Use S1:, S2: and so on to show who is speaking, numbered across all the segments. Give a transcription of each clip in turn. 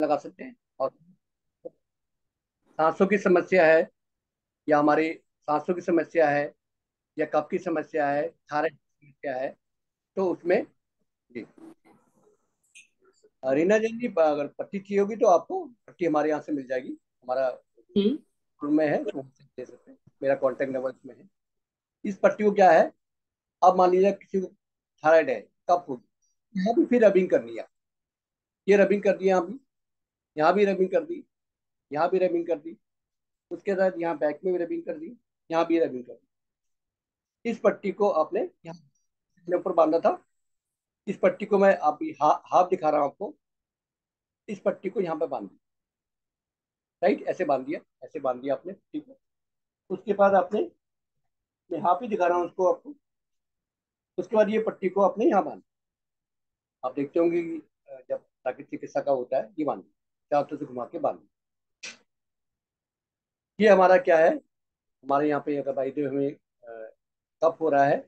S1: लगा सकते हैं। और सांसों की समस्या है, या हमारी सांसों की समस्या है, या कफ की समस्या है, थायराइड की समस्या है, तो उसमें जी। रीना जैन जी, अगर पट्टी चाहिए होगी तो आपको पट्टी हमारे यहाँ से मिल जाएगी। हमारा
S2: हम्म।
S1: रूम में है, तो वहाँ से दे सकते हैं। मेरा कॉन्टैक्ट नंबर इसमें है। इस पट्टी को क्या है, अब मान लीजिए किसी को थायराइड है, कफ होगी, यहाँ भी फिर रबिंग करनी है। ये रबिंग कर दी, यहाँ भी रबिंग कर दी, यहाँ भी रबिंग कर दी, उसके बाद यहाँ बैक में भी रबिंग कर दी, यहाँ भी रबिंग कर दी। इस पट्टी को आपने यहाँ अपने ऊपर बांधा था। इस पट्टी को मैं आप हाफ दिखा रहा हूँ आपको। इस पट्टी को यहाँ पे बांध दी, राइट, ऐसे बांध दिया, ऐसे बांध दिया आपने पट्टी को। उसके बाद आपने, मैं हाफ ही दिखा रहा हूँ उसको आपको। उसके बाद ये पट्टी को आपने यहाँ बांध, आप देखते होंगे कि जब प्राकृतिक चिकित्सा का होता है, ये बांध, चारों तरफ से घुमा के बांध। ये हमारा क्या है, हमारे यहाँ पे अगर भाई हमें कफ हो रहा है,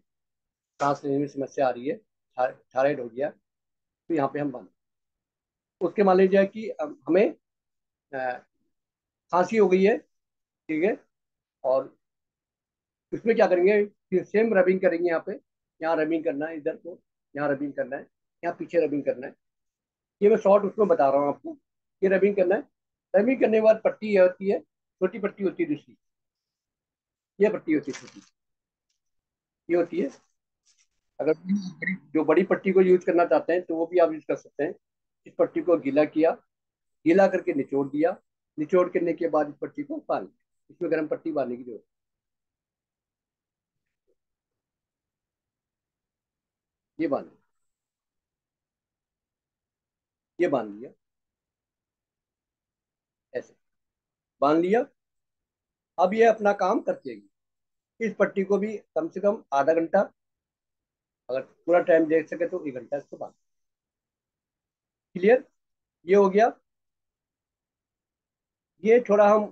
S1: सांस लेने में समस्या आ रही है, थायराइड हो गया, तो यहाँ पे हम बांध। उसके मान लीजिए कि हमें खांसी हो गई है, ठीक है, और उसमें क्या करेंगे, फिर सेम रबिंग करेंगे। यहाँ पे, यहाँ रबिंग करना है, इधर को यहाँ रबिंग करना है, यहाँ पीछे रबिंग करना है। ये मैं शॉर्ट उसमें बता रहा हूँ आपको। ये रबिंग करना है। रबिंग करने के बाद पट्टी ये होती है, छोटी पट्टी होती है दूसरी, ये पट्टी होती है छोटी, ये होती है। अगर जो बड़ी पट्टी को यूज करना चाहते हैं तो वो भी आप यूज कर सकते हैं। इस पट्टी को गीला किया, गीला करके निचोड़ दिया, निचोड़ करने के बाद इस पट्टी को बांध दिया। इसमें गर्म पट्टी बांधने की जरूरत है। ये बांध, ये बांध लिया, ऐसे बांध लिया। अब ये अपना काम कर देगी। इस पट्टी को भी कम से कम आधा घंटा, अगर पूरा टाइम देख सके तो 1 घंटा इसको बांध। क्लियर, ये हो गया। ये थोड़ा हम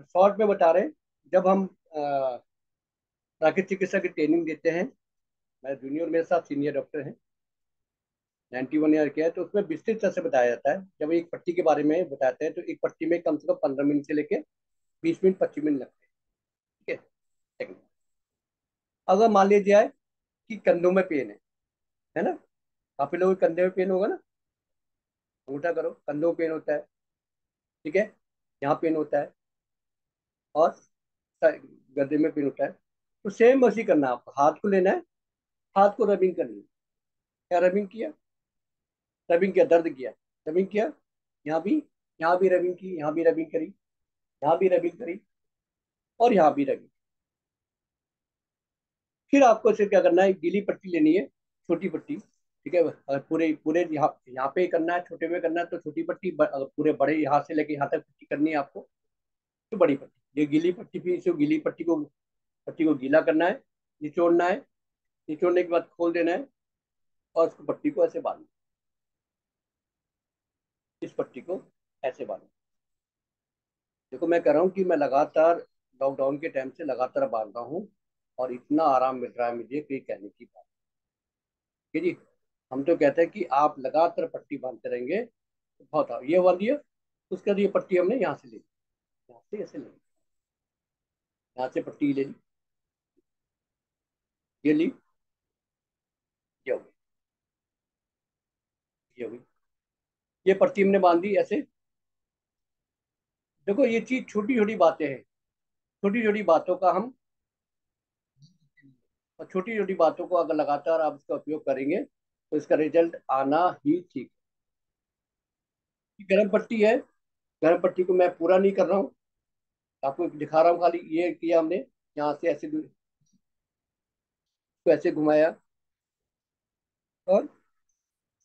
S1: शॉर्ट में बता रहे हैं। जब हम प्राकृतिक चिकित्सा की ट्रेनिंग देते हैं, मेरे जूनियर मेरे साथ सीनियर डॉक्टर हैं, 91 ईयर के है, तो उसमें विस्तृत तरह से बताया जाता है। जब एक पट्टी के बारे में बताते हैं तो एक पट्टी में कम से कम 15 मिनट से लेके 20 मिनट 25 मिनट लगते हैं। ठीक है, सेकंड। अगर मान लीजिए जाए कि कंधों में पेन है ना, काफी लोगों के कंधे में पेन होगा ना, अंगूठा करो, कंधों में पेन होता है, ठीक है, यहाँ पेन होता है, और गद्दे में पेन होता है। तो सेम वैसे ही करना है आपको, हाथ को लेना है, हाथ को रबिंग करनी है। क्या रबिंग किया, रबिंग किया, दर्द किया, रबिंग किया, यहाँ भी, यहाँ भी रबिंग की, यहाँ भी रबिंग करी, यहाँ भी रबिंग करी, और यहाँ भी रबिंग। फिर आपको इसे क्या करना है, गीली पट्टी लेनी है, छोटी पट्टी, ठीक है। अगर पूरे पूरे यहाँ पे करना है, छोटे में करना है तो छोटी पट्टी, अगर पूरे बड़े यहाँ से लेके यहाँ तक पट्टी करनी है आपको, तो बड़ी पट्टी। ये गीली पट्टी, फिर इसे गीली पट्टी को गीला करना है, निचोड़ना है, निचोड़ने के बाद खोल देना है, और उसको पट्टी को ऐसे बांधना, इस पट्टी को ऐसे बांधना। देखो मैं कह रहा हूँ कि मैं लगातार लॉकडाउन के टाइम से लगातार बांध रहा हूँ, और इतना आराम मिल रहा है मुझे कि कहने की बात। ठीक है जी। हम तो कहते हैं कि आप लगातार पट्टी बांधते रहेंगे तो बहुत ये बांध दिया। उसके बाद ये पट्टी हमने यहाँ से ले ली, यहाँ से ऐसे ले ली, यहाँ से पट्टी ले ली, ये ली, ये हो गई, ये हो गई। ये पट्टी हमने बांध दी ऐसे। देखो ये चीज छोटी छोटी बातें हैं, छोटी छोटी बातों का हम, और छोटी छोटी बातों को अगर लगातार आप इसका उपयोग करेंगे तो इसका रिजल्ट आना ही ठीक है। गर्म पट्टी है, गर्म पट्टी को मैं पूरा नहीं कर रहा हूँ, आपको दिखा रहा हूँ, खाली ये किया हमने, यहाँ से ऐसे तो ऐसे घुमाया, और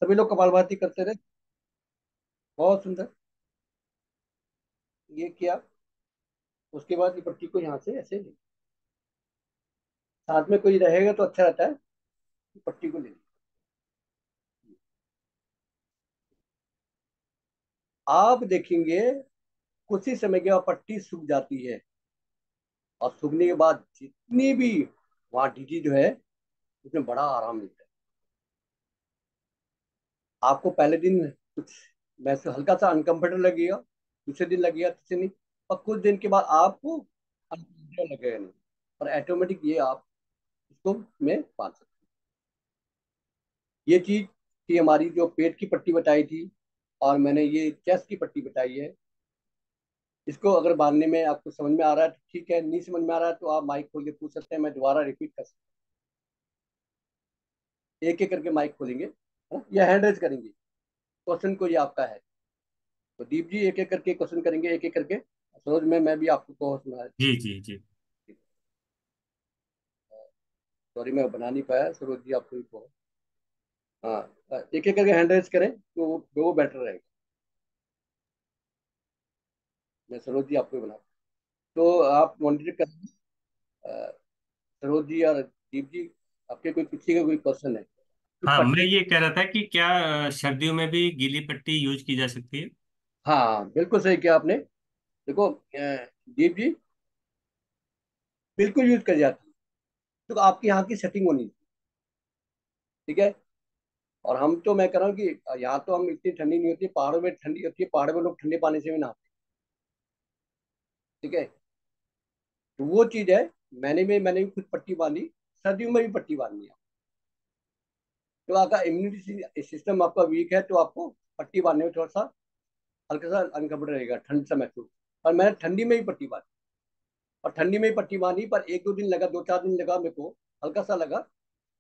S1: सभी लोग कपालभाति करते रहे, बहुत सुंदर। ये किया, उसके बाद ये पट्टी को यहाँ से ऐसे ले, साथ में कोई रहेगा तो अच्छा रहता है, पट्टी को ले ली। आप देखेंगे कुछ ही समय के बाद पट्टी सूख जाती है, और सूखने के बाद जितनी भी वहाँ डीजी जो है, उसमें बड़ा आराम मिलता है। आपको पहले दिन कुछ मैं से हल्का सा अनकंफर्टेबल लगेगा, दूसरे दिन लगेगा, तीसरे दिन, और कुछ दिन के बाद आपको अनकंफर्टेबल लगेगा नहीं, और ऑटोमेटिक ये आप इसको में बांध सकते हैं। ये चीज थी हमारी जो पेट की पट्टी बताई थी, और मैंने ये चेस्ट की पट्टी बताई है। इसको अगर बांधने में आपको समझ में आ रहा है तो ठीक है, नहीं समझ में आ रहा है तो आप माइक खोल के पूछ सकते हैं, मैं दोबारा रिपीट कर सकता हूँ। एक एक करके माइक खोलेंगे, है ना, या हैंड रेज करेंगे, क्वेश्चन कोई आपका है तो दीप जी एक एक करके क्वेश्चन करेंगे, एक एक करके। सरोज में मैं भी आपको को सुना।
S2: जी जी जी।
S1: सॉरी मैं बना नहीं पाया, सरोज जी आपको भी कहो। हाँ, एक एक करके हैंड रेज करें तो वो बेटर रहेगा। मैं सरोज जी आपको ही बना, तो आप मॉनिटर करें। अ, सरोज जी और दीप जी, आपके कोई किसी का कोई क्वेश्चन है कि
S2: हाँ, मैं
S1: पट्टी।
S2: ये कह रहा था कि क्या सर्दियों में भी गीली पट्टी यूज की जा सकती है?
S1: हाँ बिल्कुल सही किया आपने। देखो दीप जी, बिल्कुल यूज कर जाती है, तो आपकी यहाँ की सेटिंग होनी चाहिए, ठीक है। और हम तो मैं कह रहा हूँ कि यहाँ तो हम इतनी ठंडी नहीं होती, पहाड़ों में ठंडी होती है, पहाड़ों में लोग ठंडे पानी से भी नहाते हैं, ठीक है। तो वो चीज है, मैंने भी खुद पट्टी बांधी, सर्दियों में भी पट्टी बांधनी है। तो आपका इम्यूनिटी सिस्टम आपका वीक है तो आपको पट्टी बांधने में थोड़ा सा हल्का सा अनकंफर्टेबल रहेगा, ठंड सा महसूस। और मैंने ठंडी में भी पट्टी बांधी, और ठंडी में ही पट्टी बांधी, पर एक दो दिन लगा, दो चार दिन लगा मेरे को, हल्का सा लगा,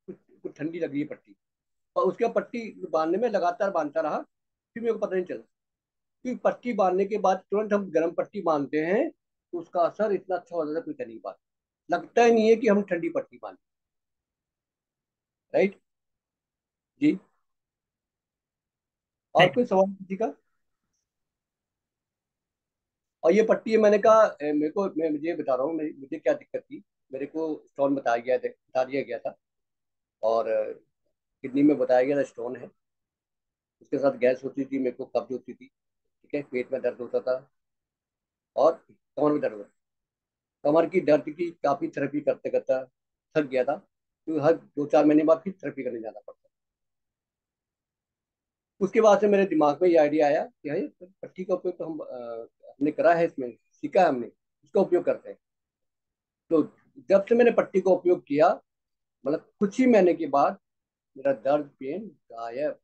S1: कुछ कुछ ठंडी लग रही है पट्टी। और उसके बाद पट्टी बांधने में लगातार बांधता रहा, फिर मेरे को पता नहीं चला। क्योंकि पट्टी बांधने के बाद तुरंत हम गर्म पट्टी बांधते हैं तो उसका असर इतना अच्छा हो जाता है, कोई कहने की बात, लगता ही नहीं है कि हम ठंडी पट्टी बांधे। राइट जी। और
S2: नहीं।
S1: कोई सवाल किसी का? और ये पट्टी है, मैंने कहा मेरे को, मैं मुझे बता रहा हूँ मुझे क्या दिक्कत थी। मेरे को स्टोन बता दिया गया था, और किडनी में बताया गया था स्टोन है। उसके साथ गैस होती थी, मेरे को कब्ज होती थी, ठीक है, पेट में दर्द होता था, और कमर में दर्द होता था। कमर की दर्द की काफी थेरेपी करते करते थक गया था, तो हर दो चार महीने बाद फिर थेरेपी करने जाना पड़ता। उसके बाद से मेरे दिमाग में ये आइडिया आया कि भाई पट्टी का उपयोग तो हम हमने करा है, इसमें सीखा है हमने, इसका उपयोग करते हैं। तो जब से मैंने पट्टी का उपयोग किया, मतलब कुछ ही महीने के बाद मेरा दर्द पेन गायब।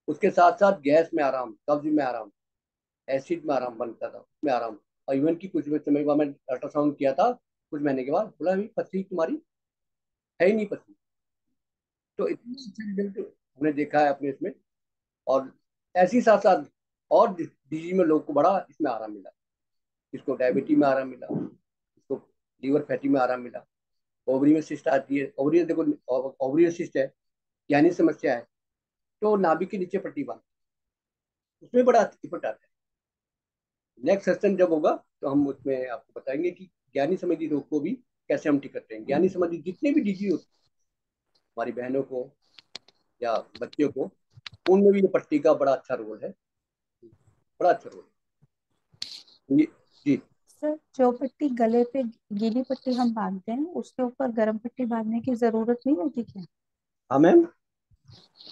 S1: उसके साथ साथ गैस में आराम, कब्ज में आराम, एसिड में आराम बनता था, उसमें आराम। और इवन की कुछ समय बाद मैंने अल्ट्रासाउंड किया था, कुछ महीने के बाद बोला अभी पथरी तुम्हारी है ही नहीं, पथरी। तो इतनी अच्छी रिजल्ट हमने देखा है अपने इसमें। और ऐसी साथ साथ और डिजीज में लोग को बड़ा इसमें आराम मिला। किसको डायबिटीज में आराम मिला, किसको लीवर फैटी में आराम मिला, ओवरी में सिस्ट आती है, ओवरी देखो, ओवरी सिस्ट है, यानी समस्या है, तो नाभि के नीचे पट्टी बांध, उसमें बड़ा इफेक्ट आता है। नेक्स्ट सेशन जब होगा तो हम उसमें आपको बताएंगे कि ज्ञानी समझी रोग को भी कैसे हम ठीक करते हैं। ज्ञानी समझी जितने भी डिजीज होते हैं हमारी बहनों को या बच्चों को, उनमें भी ये पट्टी का बड़ा अच्छा रोल है, बड़ा अच्छा रोल है जी।
S3: सर, जो पट्टी गले पे गीली पट्टी हम बांधते हैं उसके ऊपर गर्म पट्टी बांधने की जरूरत नहीं होती क्या?
S1: हाँ मैम।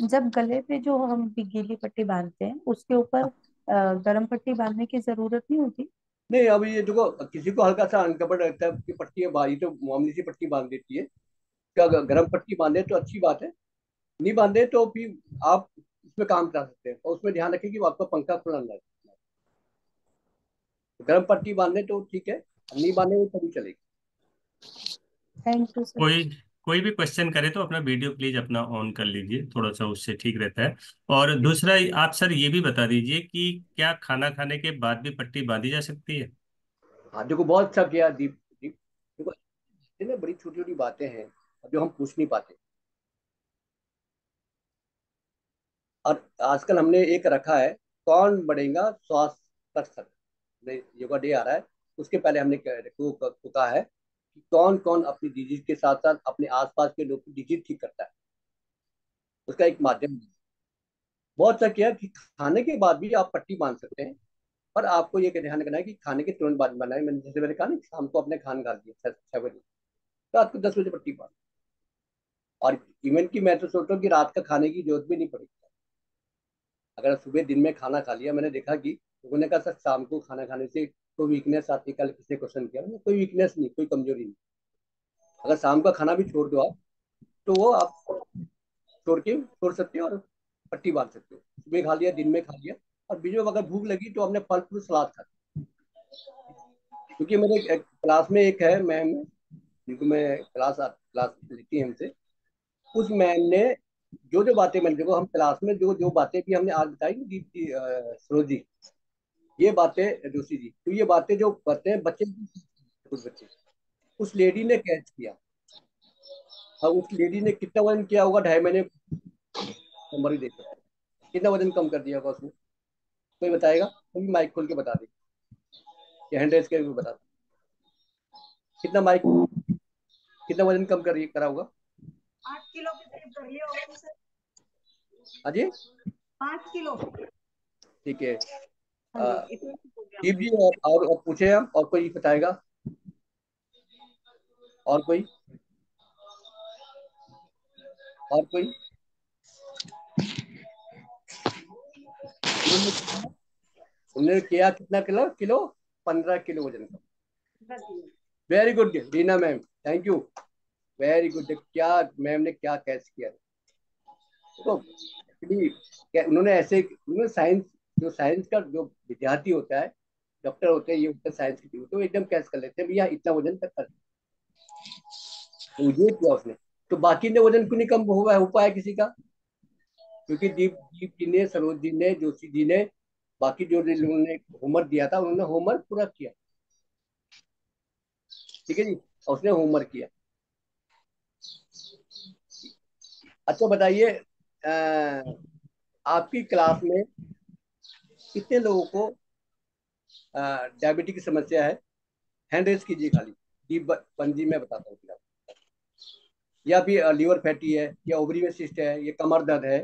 S3: जब गले पे जो हम गीली पट्टी बांधते हैं उसके ऊपर गर्म पट्टी बांधने की जरूरत नहीं होती?
S1: नहीं, अब ये देखो, किसी को हल्का सा अनकंफर्ट रहता है कि पट्टी है भारी, तो मामूली सी पट्टी बांध देती है। क्या अगर गर्म पट्टी बांधे तो अच्छी बात है, नहीं बांधे तो फिर आप उसमें काम करा सकते हैं, और उसमें ध्यान रखें कि वो आपका पंखा खुला ना रहे। तो गर्म पट्टी बांधे तो ठीक है, नहीं बांधे तो तभी चलेगी।
S3: Thank you sir.
S2: कोई कोई भी क्वेश्चन करे तो अपना वीडियो प्लीज अपना ऑन कर लीजिए, थोड़ा सा उससे ठीक रहता है। और दूसरा, आप सर ये भी बता दीजिए कि क्या खाना खाने के बाद भी पट्टी बांधी जा सकती है?
S1: हाँ देखो, बहुत अच्छा किया दीप दीप। देखो, ये ना बड़ी छोटी छोटी बातें हैं जो हम पूछ नहीं पाते। और आजकल हमने एक रखा है, कौन बढ़ेगा स्वास्थ्य तक तक, योगा डे आ रहा है, उसके पहले हमने को कहा है कि कौन कौन अपनी डिजीज के साथ साथ अपने आसपास के लोग की डिजीज ठीक करता है, उसका एक माध्यम है। बहुत अच्छा किया कि खाने के बाद भी आप पट्टी बांध सकते हैं। पर आपको ये ध्यान रखना है कि खाने के तुरंत बाद बनाए, मैंने जैसे मैंने कहा ना, शाम को अपने खान खा दिया 6 बजे, रात को 10 बजे पट्टी बांध। और इवन की मैं तो सोचता हूँ कि रात का खाने की जरूरत भी नहीं पड़ेगी। अगर सुबह दिन में खाना खा लिया, मैंने देखा कि लोगों ने कहा सर शाम को खाना खाने से कोई वीकनेस आती है, कल किसी ने क्वेश्चन किया, मैंने कोई वीकनेस नहीं, कोई कमजोरी नहीं। अगर शाम का खाना भी छोड़ दो आप, तो वो आप छोड़ सकते हो और पट्टी बांध सकते हो। सुबह खा लिया, दिन में खा लिया, और बीच में अगर भूख लगी तो हमने फल फ्रूट सलाद खा लिया। क्योंकि मेरे क्लास में एक है मैम, जिनको मैं क्लास लेती है हमसे, उस मैम ने जो जो बातें मैंने देखो, हम क्लास में जो जो बातें भी हमने आज बताई ना दीप सरोज जी, ये बातें दूसरी जी, तो ये बातें जो करते हैं बच्चे, कुछ बच्चे, उस लेडी ने कैच किया। अब उस लेडी ने कितना वजन किया होगा 2.5 महीने, नंबर ही देख सकते हैं। कितना वजन कम कर दिया होगा उसने, कोई बताएगा? कोई माइक खोल के बता दे, या हैंड रेस करके बता दे, कितना माइक, कितना वजन कम करा होगा?
S4: 8 किलो के करीब कर लिया होगा सर।
S1: हाँ जी,
S4: 5 किलो।
S1: ठीक है।
S4: हाँ जी, इतना हो गया
S1: दीप
S4: होगा।
S1: जी, और पूछे हम, और कोई बताएगा? और कोई, और कोई? उन्होंने उन्होंने किया कितना किलो किलो 15 किलो वजन कम।
S4: 10 kilo.
S1: Very good Reena ma'am, thank you, very good. क्या मैम ने क्या कैच किया, तो एक्चुअली उन्होंने ऐसे, उन्होंने साइंस, जो साइंस का जो विद्यार्थी होता है, डॉक्टर होते हैं, ये होता है साइंस की टीम, तो एकदम कैच कर लेते हैं भैया इतना वजन तक कर, तो ये किया उसने। तो बाकी ने वजन क्यों नहीं कम हुआ, हो पाया किसी का? क्योंकि दीप दीप जी ने, सरोज जी ने, जोशी जी ने, बाकी जो लोगों ने होमवर्क दिया था, उन्होंने होमवर्क पूरा किया। ठीक है जी, और उसने होमवर्क किया। अच्छा बताइए, आपकी क्लास में कितने लोगों को डायबिटीज की समस्या है? हैंड रेस कीजिए खाली, दीप पंजी मैं बताता हूँ फिर आपको। या भी लीवर फैटी है, या ओवरी में सिस्ट है, ये कमर दर्द है,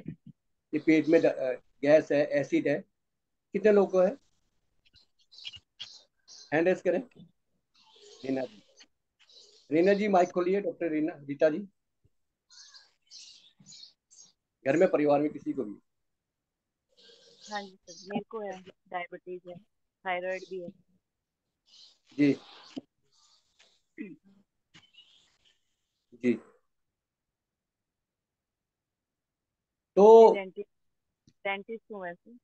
S1: ये पेट में गैस है, एसिड है, कितने लोगों को है? हैंड रेस करें। रीना जी, रीना जी माइक खोलिए, डॉक्टर रीना, रीता जी, घर में परिवार में किसी को भी।
S5: हाँ जी सर, मेरे को है, डायबिटीज है, थायराइड भी है।
S1: जी जी, तो
S5: मैं डेंटिस्ट हूँ वैसे।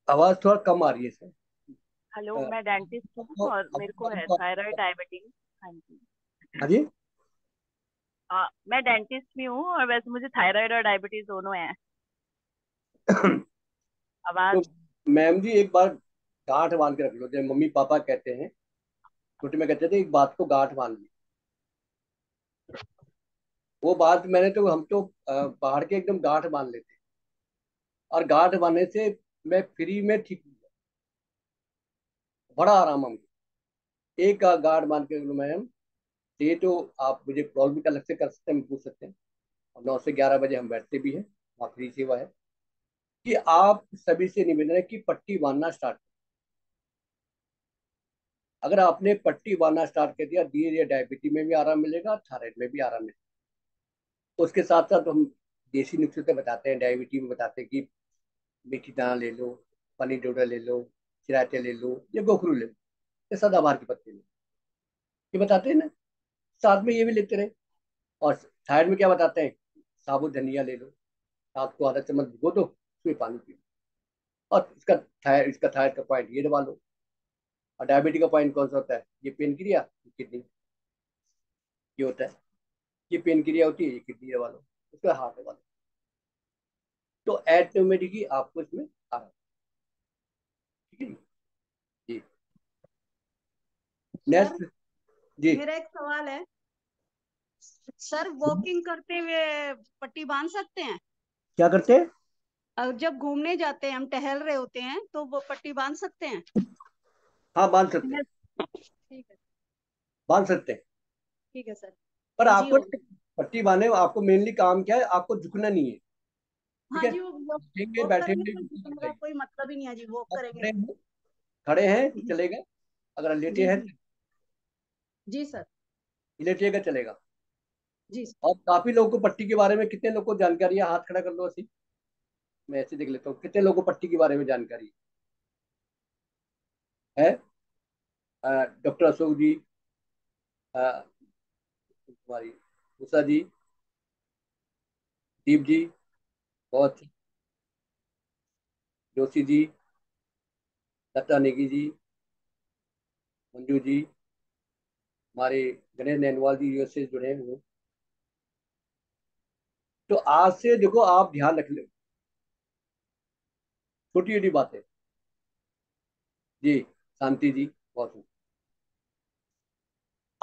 S1: आवाज थोड़ा कम आ रही है सर।
S5: हेलो, मैं डेंटिस्ट हूँ और मेरे को है थायराइड डायबिटीज। हाँ जी।
S1: हाँ जी।
S5: मैं डेंटिस्ट भी हूँ और वैसे मुझे थायराइड और डायबिटीज दोनों है।
S1: तो
S5: आवाज।
S1: मैम जी एक बार गांठ बांध के रख लो, जैसे मम्मी पापा कहते हैं, छोटे में कहते थे एक बात को गांठ बांध ली। वो बात मैंने तो, हम तो बाहर के एकदम गांठ बांध लेते, और गांठ बांधने से मैं फ्री में ठीक हूँ, बड़ा आराम हमको। एक गांठ बांध के मैम, ये तो आप मुझे कॉल भी अलग से कर सकते हैं, पूछ सकते हैं, और 9 से 11 बजे हम बैठते भी हैं, वहाँ फ्री सेवा है। कि आप सभी से निवेदन है कि पट्टी बांधना स्टार्ट, अगर आपने पट्टी बांधना स्टार्ट कर दिया, धीरे धीरे डायबिटीज में भी आराम मिलेगा, थायराइड में भी आराम मिलेगा। उसके साथ साथ हम देसी नुस्खे तो बताते हैं, डायबिटीज में बताते हैं कि मीठी दाना ले लो, पनीर डोडा ले लो, चिराते ले लो, या गोखरू ले लो, या सदाबहार के पत्ते ले लो, ये बताते हैं ना। साथ में ये भी लेते रहे। और थायराइड में क्या बताते हैं, साबुत धनिया ले लो, रात को आधा चम्मच भिगो दो, उसमें पानी पी लो, और इसका थायराइड का पॉइंट ये दबा लो। और डायबिटीज का पॉइंट कौन सा होता है, ये पेन क्रिया, किडनी, ये होता है, ये पेन क्रिया होती है, ये किडनी दबा लो, उसका हार्ट दबा लो। तो ऑटोमेटिकली आपको इसमें आराम। ठीक है जी।
S4: सर,
S1: नेक्स्ट जी,
S4: मेरा एक सवाल है। सर, वॉकिंग करते हुए पट्टी बांध सकते हैं?
S1: क्या करते हैं?
S4: और जब घूमने जाते हैं, हम टहल रहे होते हैं, तो वो पट्टी बांध सकते हैं?
S1: हाँ बांध सकते हैं,
S4: ठीक है।
S1: बांध सकते हैं।
S4: ठीक है सर।
S1: पर
S4: इजी
S1: आपको
S4: हो गया।
S1: पट्टी बांधने में आपको मेनली काम क्या है, आपको झुकना नहीं है। ठीक
S4: हाँ
S1: है,
S4: जी, वो
S1: देखेंगे
S4: वॉक
S1: बैठे
S4: करेंगे
S1: हुए
S4: तो
S1: बिल्कुल
S4: झुकने का
S1: चलेगा।
S4: कोई मतलब ही नहीं है जी, वॉक
S1: आप
S4: करेंगे।
S1: खड़े हैं तो चलेगा, अगर लेटे
S4: जी
S1: हैं
S4: जी। जी सर।
S1: लेटिएगा चलेगा।
S4: जी सर।
S1: और काफी लोगों को पट्टी के बारे में, कितने लोगों को जानकारी है, हाथ खड़ा कर लो ऐसी। मैं ऐसे देख लेता हूँ कितने लोगों को पट्टी के बारे में जानकारी है। डॉक्टर अशोक जी, तुम्हारी उषा जी, दीप जी, बहुत, जोशी जी, लता नेगी जी, मंजू जी, हमारे गणेश नैनवाल जी यूएस से जुड़े हुए। तो आज से देखो आप ध्यान रख ले, छोटी छोटी बातें। जी, शांति जी, बहुत,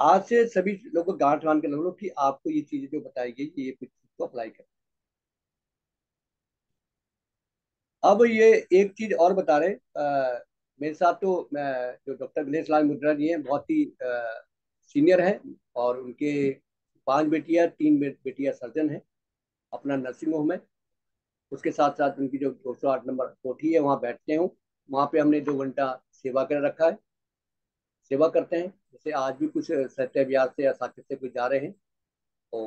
S1: आज से सभी लोगों को गांठ बांध के रख लो कि आपको ये चीजें जो बताई गई ये कुछ चीज को अप्लाई करें। अब ये एक चीज और बता रहे, मेरे साथ तो जो डॉक्टर गणेश लाल मुद्रा जी हैं, बहुत ही सीनियर हैं, और उनके 5 बेटियां, 3 बेटियां सर्जन हैं, अपना नर्सिंग होम है। उसके साथ साथ उनकी जो 208 नंबर कोठी है वहाँ बैठते हूँ, वहाँ पे हमने 2 घंटा सेवा कर रखा है, सेवा करते हैं। जैसे आज भी कुछ सत्य व्यास से या साकेत से कोई जा रहे हैं तो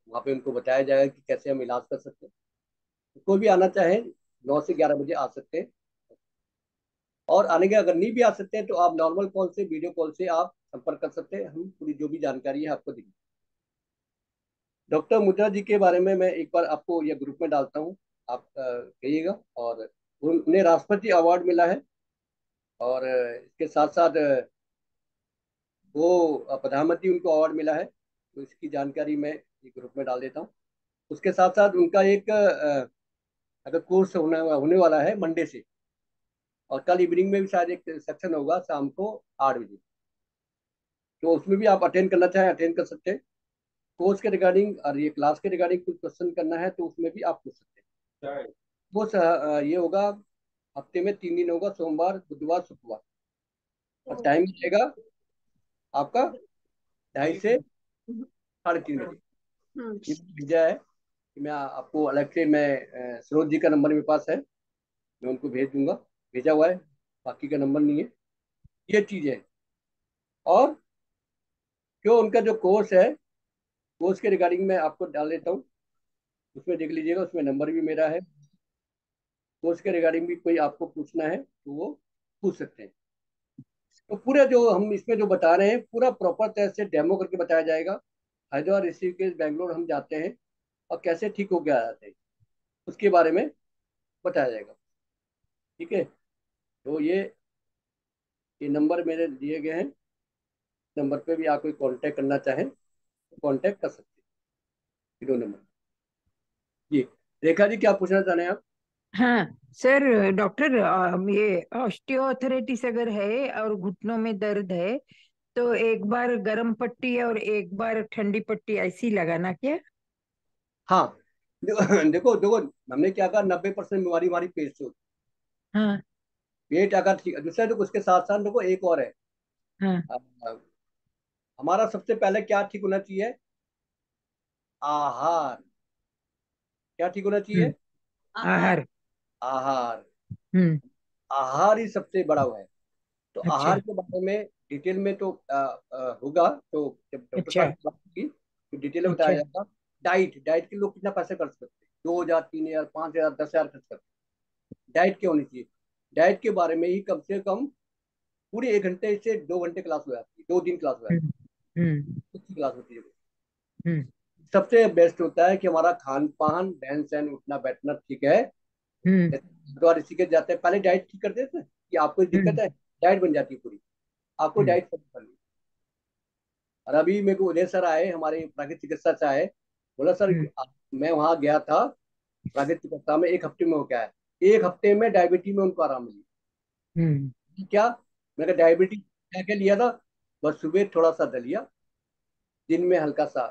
S1: वहाँ पे उनको बताया जाएगा कि कैसे हम इलाज कर सकते हैं। कोई भी आना चाहे 9 से 11 बजे आ सकते हैं, और आने के अगर नहीं भी आ सकते हैं तो आप नॉर्मल कॉल से, वीडियो कॉल से आप संपर्क कर सकते हैं, हम पूरी जो भी जानकारी है आपको देंगे। डॉक्टर मुद्रा जी के बारे में मैं एक बार आपको यह ग्रुप में डालता हूँ, आप कहिएगा। और उन्हें राष्ट्रपति अवार्ड मिला है, और इसके साथ साथ वो प्रधानमंत्री उनको अवार्ड मिला है, तो इसकी जानकारी मैं ये ग्रुप में डाल देता हूँ। उसके साथ साथ उनका एक अगर कोर्स होने वाला है मंडे से, और कल इवनिंग में भी शायद एक सेक्शन होगा शाम को 8 बजे, तो उसमें भी आप अटेंड करना चाहें अटेंड कर सकते हैं। कोर्स के रिगार्डिंग और ये क्लास के रिगार्डिंग कुछ क्वेश्चन करना है तो उसमें भी आप पूछ सकते हैं। वो ये होगा, हफ्ते में 3 दिन होगा, सोमवार, बुधवार, शुक्रवार, और टाइम मिलेगा आपका 2:30 से 3:30 बजे। ये भेजा है कि मैं आपको अलग से, मैं सरोज जी का नंबर मेरे पास है, मैं उनको भेज दूंगा, भेजा हुआ है, बाकी का नंबर नहीं है। ये चीज़ है। और जो उनका जो कोर्स है, कोर्स के रिगार्डिंग मैं आपको डाल देता हूँ, उसमें देख लीजिएगा, उसमें नंबर भी मेरा है। कोर्स के रिगार्डिंग भी कोई आपको पूछना है तो वो पूछ सकते हैं। तो पूरा जो हम इसमें जो बता रहे हैं पूरा प्रॉपर तरह से डेमो करके बताया जाएगा। हैदराबाद, ऋषिकेश, बेंगलोर हम जाते हैं और कैसे ठीक होके आ जाते हैं, उसके बारे में बताया जाएगा। ठीक है, तो ये नंबर मेरे दिए गए हैं, नंबर पे भी आप कोई कांटेक्ट करना चाहें तो कांटेक्ट कर सकते हैं, 2 नंबर। जी, रेखा जी क्या पूछना चाह रहे हैं आप?
S6: हाँ सर, डॉक्टर ये ऑस्टियोआर्थराइटिस अगर है और घुटनों में दर्द है तो एक बार गर्म पट्टी और एक बार ठंडी पट्टी ऐसी लगाना क्या?
S1: हाँ, देखो देखो, हमने क्या कहा, 90% बीमारी हमारी पेट से होती
S6: हाँ
S1: है। पेट अगर ठीक, दूसरा देखो उसके साथ साथ देखो एक और है,
S6: हाँ।
S1: अ, हमारा सबसे पहले क्या ठीक होना चाहिए? आहार। क्या ठीक होना
S6: हम्म।
S1: चाहिए?
S4: आहार।
S6: आहार।
S1: आहार।
S6: हम्म।
S1: आहार ही सबसे बड़ा वो है। तो
S6: अच्छा।
S1: आहार के बारे में डिटेल में तो होगा, तो जब डॉक्टर
S6: अच्छा।
S1: साहब की बात होगी तो डिटेल में बताया
S6: अच्छा।
S1: जाएगा। डाइट, डाइट के लोग कितना पैसे खर्च करते हैं? 2,000, 3,000, 5,000, 10,000 खर्च करते हैं। डाइट क्या होनी चाहिए? डाइट के बारे में ही कम से कम पूरे 1 घंटे से 2 घंटे क्लास हो जाती है, 2 दिन क्लास हो जाती
S6: हम्म। हम्म।
S1: है, अच्छी क्लास होती है।
S6: हम्म।
S1: सबसे बेस्ट होता है कि हमारा खान पान, रहन सहन, उठना बैठना ठीक है।
S6: हम्म।
S1: हरिद्वार ऋषिकेश जाते हैं, पहले डाइट ठीक कर देते हैं कि आपको दिक्कत
S6: हम्म।
S1: है, डाइट बन जाती है पूरी, आपको
S6: हम्म।
S1: डाइट फॉलो करनी है। और अभी मेरे को उदय सर आए, हमारे प्राकृतिक चिकित्सा से आए, बोला सर
S6: हम्म।
S1: मैं वहाँ गया था प्राकृतिक चिकित्सा में, 1 हफ्ते में हो गया है, 1 हफ्ते में डायबिटीज में उनको आराम मिली।
S6: हम्म।
S1: क्या? मैंने कहा डायबिटीज क्या क्या लिया था? बस सुबह थोड़ा सा दलिया, दिन में हल्का सा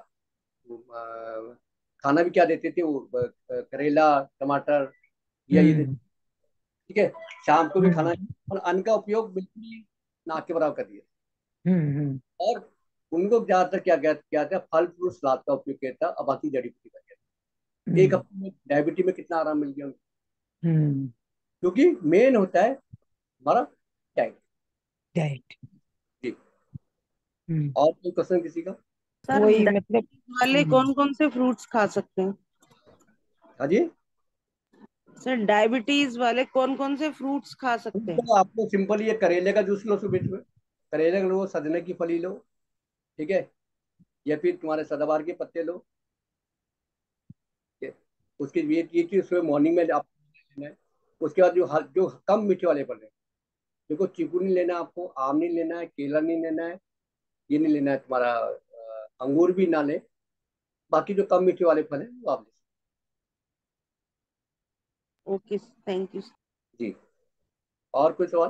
S1: खाना भी क्या देते थे वो, करेला, टमाटर, या ये
S6: हम्म।
S1: ठीक है। शाम को भी खाना,
S6: हम्म।
S1: और अन्न का उपयोग बिल्कुल ही ना के बराबर कर दिया।
S6: हम्म।
S1: और उनको ज्यादातर क्या किया था, फल फ्रूट सलाद का उपयोग किया था, और बाकी जड़ी बूटी का किया था। एक
S6: हम्म।
S1: हफ्ते में डायबिटीज में कितना आराम मिल गया उनको,
S6: हम्म।
S1: क्योंकि मेन होता है हमारा डाइट।
S6: डाइट।
S1: जी,
S6: हम्म।
S1: और कोई क्वेश्चन किसी का?
S4: सर,
S6: वही मतलब।
S4: डायबिटीज वाले
S6: हम्म।
S4: कौन कौन से फ्रूट्स खा सकते हैं?
S1: हाँ जी,
S7: सर डायबिटीज वाले कौन कौन से फ्रूट्स खा सकते हैं?
S1: तो आपको सिंपल ये करेले का जूस लो सुबह सुबह, करेले का लो, सजने की फली लो, ठीक है, या फिर तुम्हारे सदाबहार के पत्ते लो, ठीक है? उसकी ये चीज सुबह मॉर्निंग में आप लेना है। उसके बाद जो कम मीठे वाले फल है, देखो चीकू नहीं लेना आपको, आम नहीं लेना है, केला नहीं लेना है, ये नहीं लेना है तुम्हारा, अंगूर भी ना ले, बाकी जो कम मीठे वाले फल है वो आप ले
S7: ओके, थैंक यू।
S1: सकते हैं। जी, और कोई सवाल?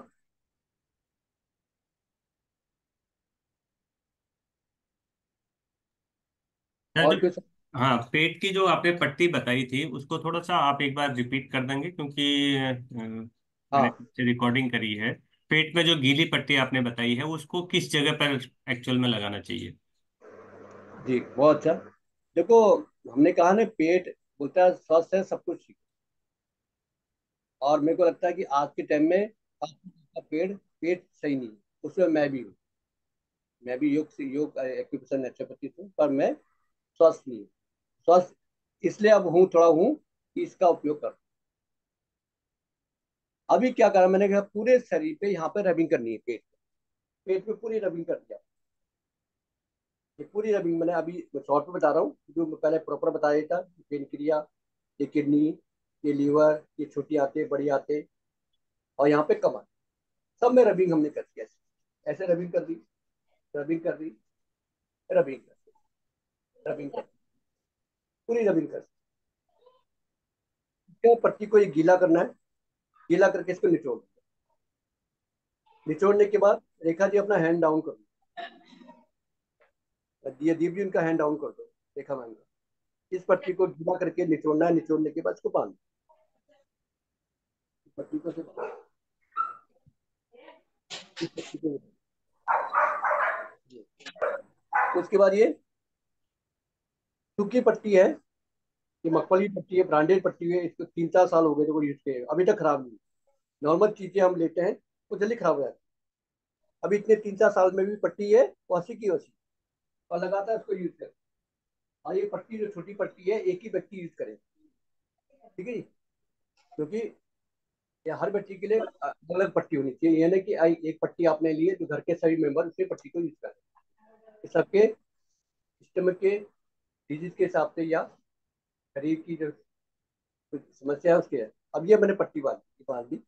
S2: सर जो,
S1: और कोई सवाल?
S2: हाँ, पेट की जो आपने पट्टी बताई थी उसको थोड़ा सा आप एक बार रिपीट कर देंगे, क्योंकि मैंने
S1: हाँ
S2: रिकॉर्डिंग करी है। पेट में जो गीली पट्टी आपने बताई है उसको किस जगह पर एक्चुअल में लगाना चाहिए?
S1: जी, बहुत अच्छा। देखो, हमने कहा ना, पेट बोलता है स्वस्थ है सब कुछ ठीक है। और मेरे को लगता है कि आज के टाइम में आपका पेट सही नहीं है, उसमें मैं भी हूँ। मैं भी योग एक्टिव नेचुरोपैथी हूँ, पर मैं स्वस्थ नहीं हूँ। स्वस्थ इसलिए अब थोड़ा हूँ कि इसका उपयोग कर। अभी क्या करा मैंने, कहा पूरे शरीर पे यहाँ पे रबिंग करनी है, पेट पे पूरी रबिंग कर दिया। ये पूरी रबिंग मैंने अभी शॉर्ट में बता रहा हूँ, जो मैं पहले प्रॉपर बताया था। पेन क्रिया, ये किडनी, ये लीवर, ये छोटी आते बड़ी आते, और यहाँ पे कमर, सब में रबिंग हमने कर दिया। ऐसे रबिंग कर दी, रबिंग कर दी, रबिंग कर दी, रबिंग कर दी, पूरी रबिंग कर दी। क्या पट्टी को ये गीला करना है, गीला करके इसको निचोड़ दो। निचोड़ने के बाद रेखा जी अपना हैंड डाउन कर दो, ये दीप जी उनका हैंड डाउन कर दो, रेखा मैम का। इस पट्टी को गीला करके निचोड़ना है, निचोड़ने के बाद इसको बांध दो। इस पट्टी को सिर्फ इस पट्टी को, उसके बाद ये सूखी पट्टी है, ये मखमली पट्टी है, ब्रांडेड पट्टी है, इसको 3-4 साल हो गए जो यूज किए, अभी तक खराब नहीं। नॉर्मल चीजें हम लेते हैं वो जल्दी खराब हो जाती है। अभी इतने 3-4 साल में भी पट्टी है वो 80 की 80, और लगातार इसको यूज करें। और ये पट्टी जो छोटी पट्टी है एक ही व्यक्ति यूज करे, ठीक है जी? क्योंकि ये हर बच्ची के लिए अलग अलग पट्टी होनी चाहिए, यानी कि एक पट्टी आपने ली है जो घर के सभी मेंबर उसी पट्टी को यूज करें, सबके स्टमक के डिजीज के हिसाब से, या शरीर की जो कुछ समस्या है उसके है। अब ये मैंने पट्टी बांध दी।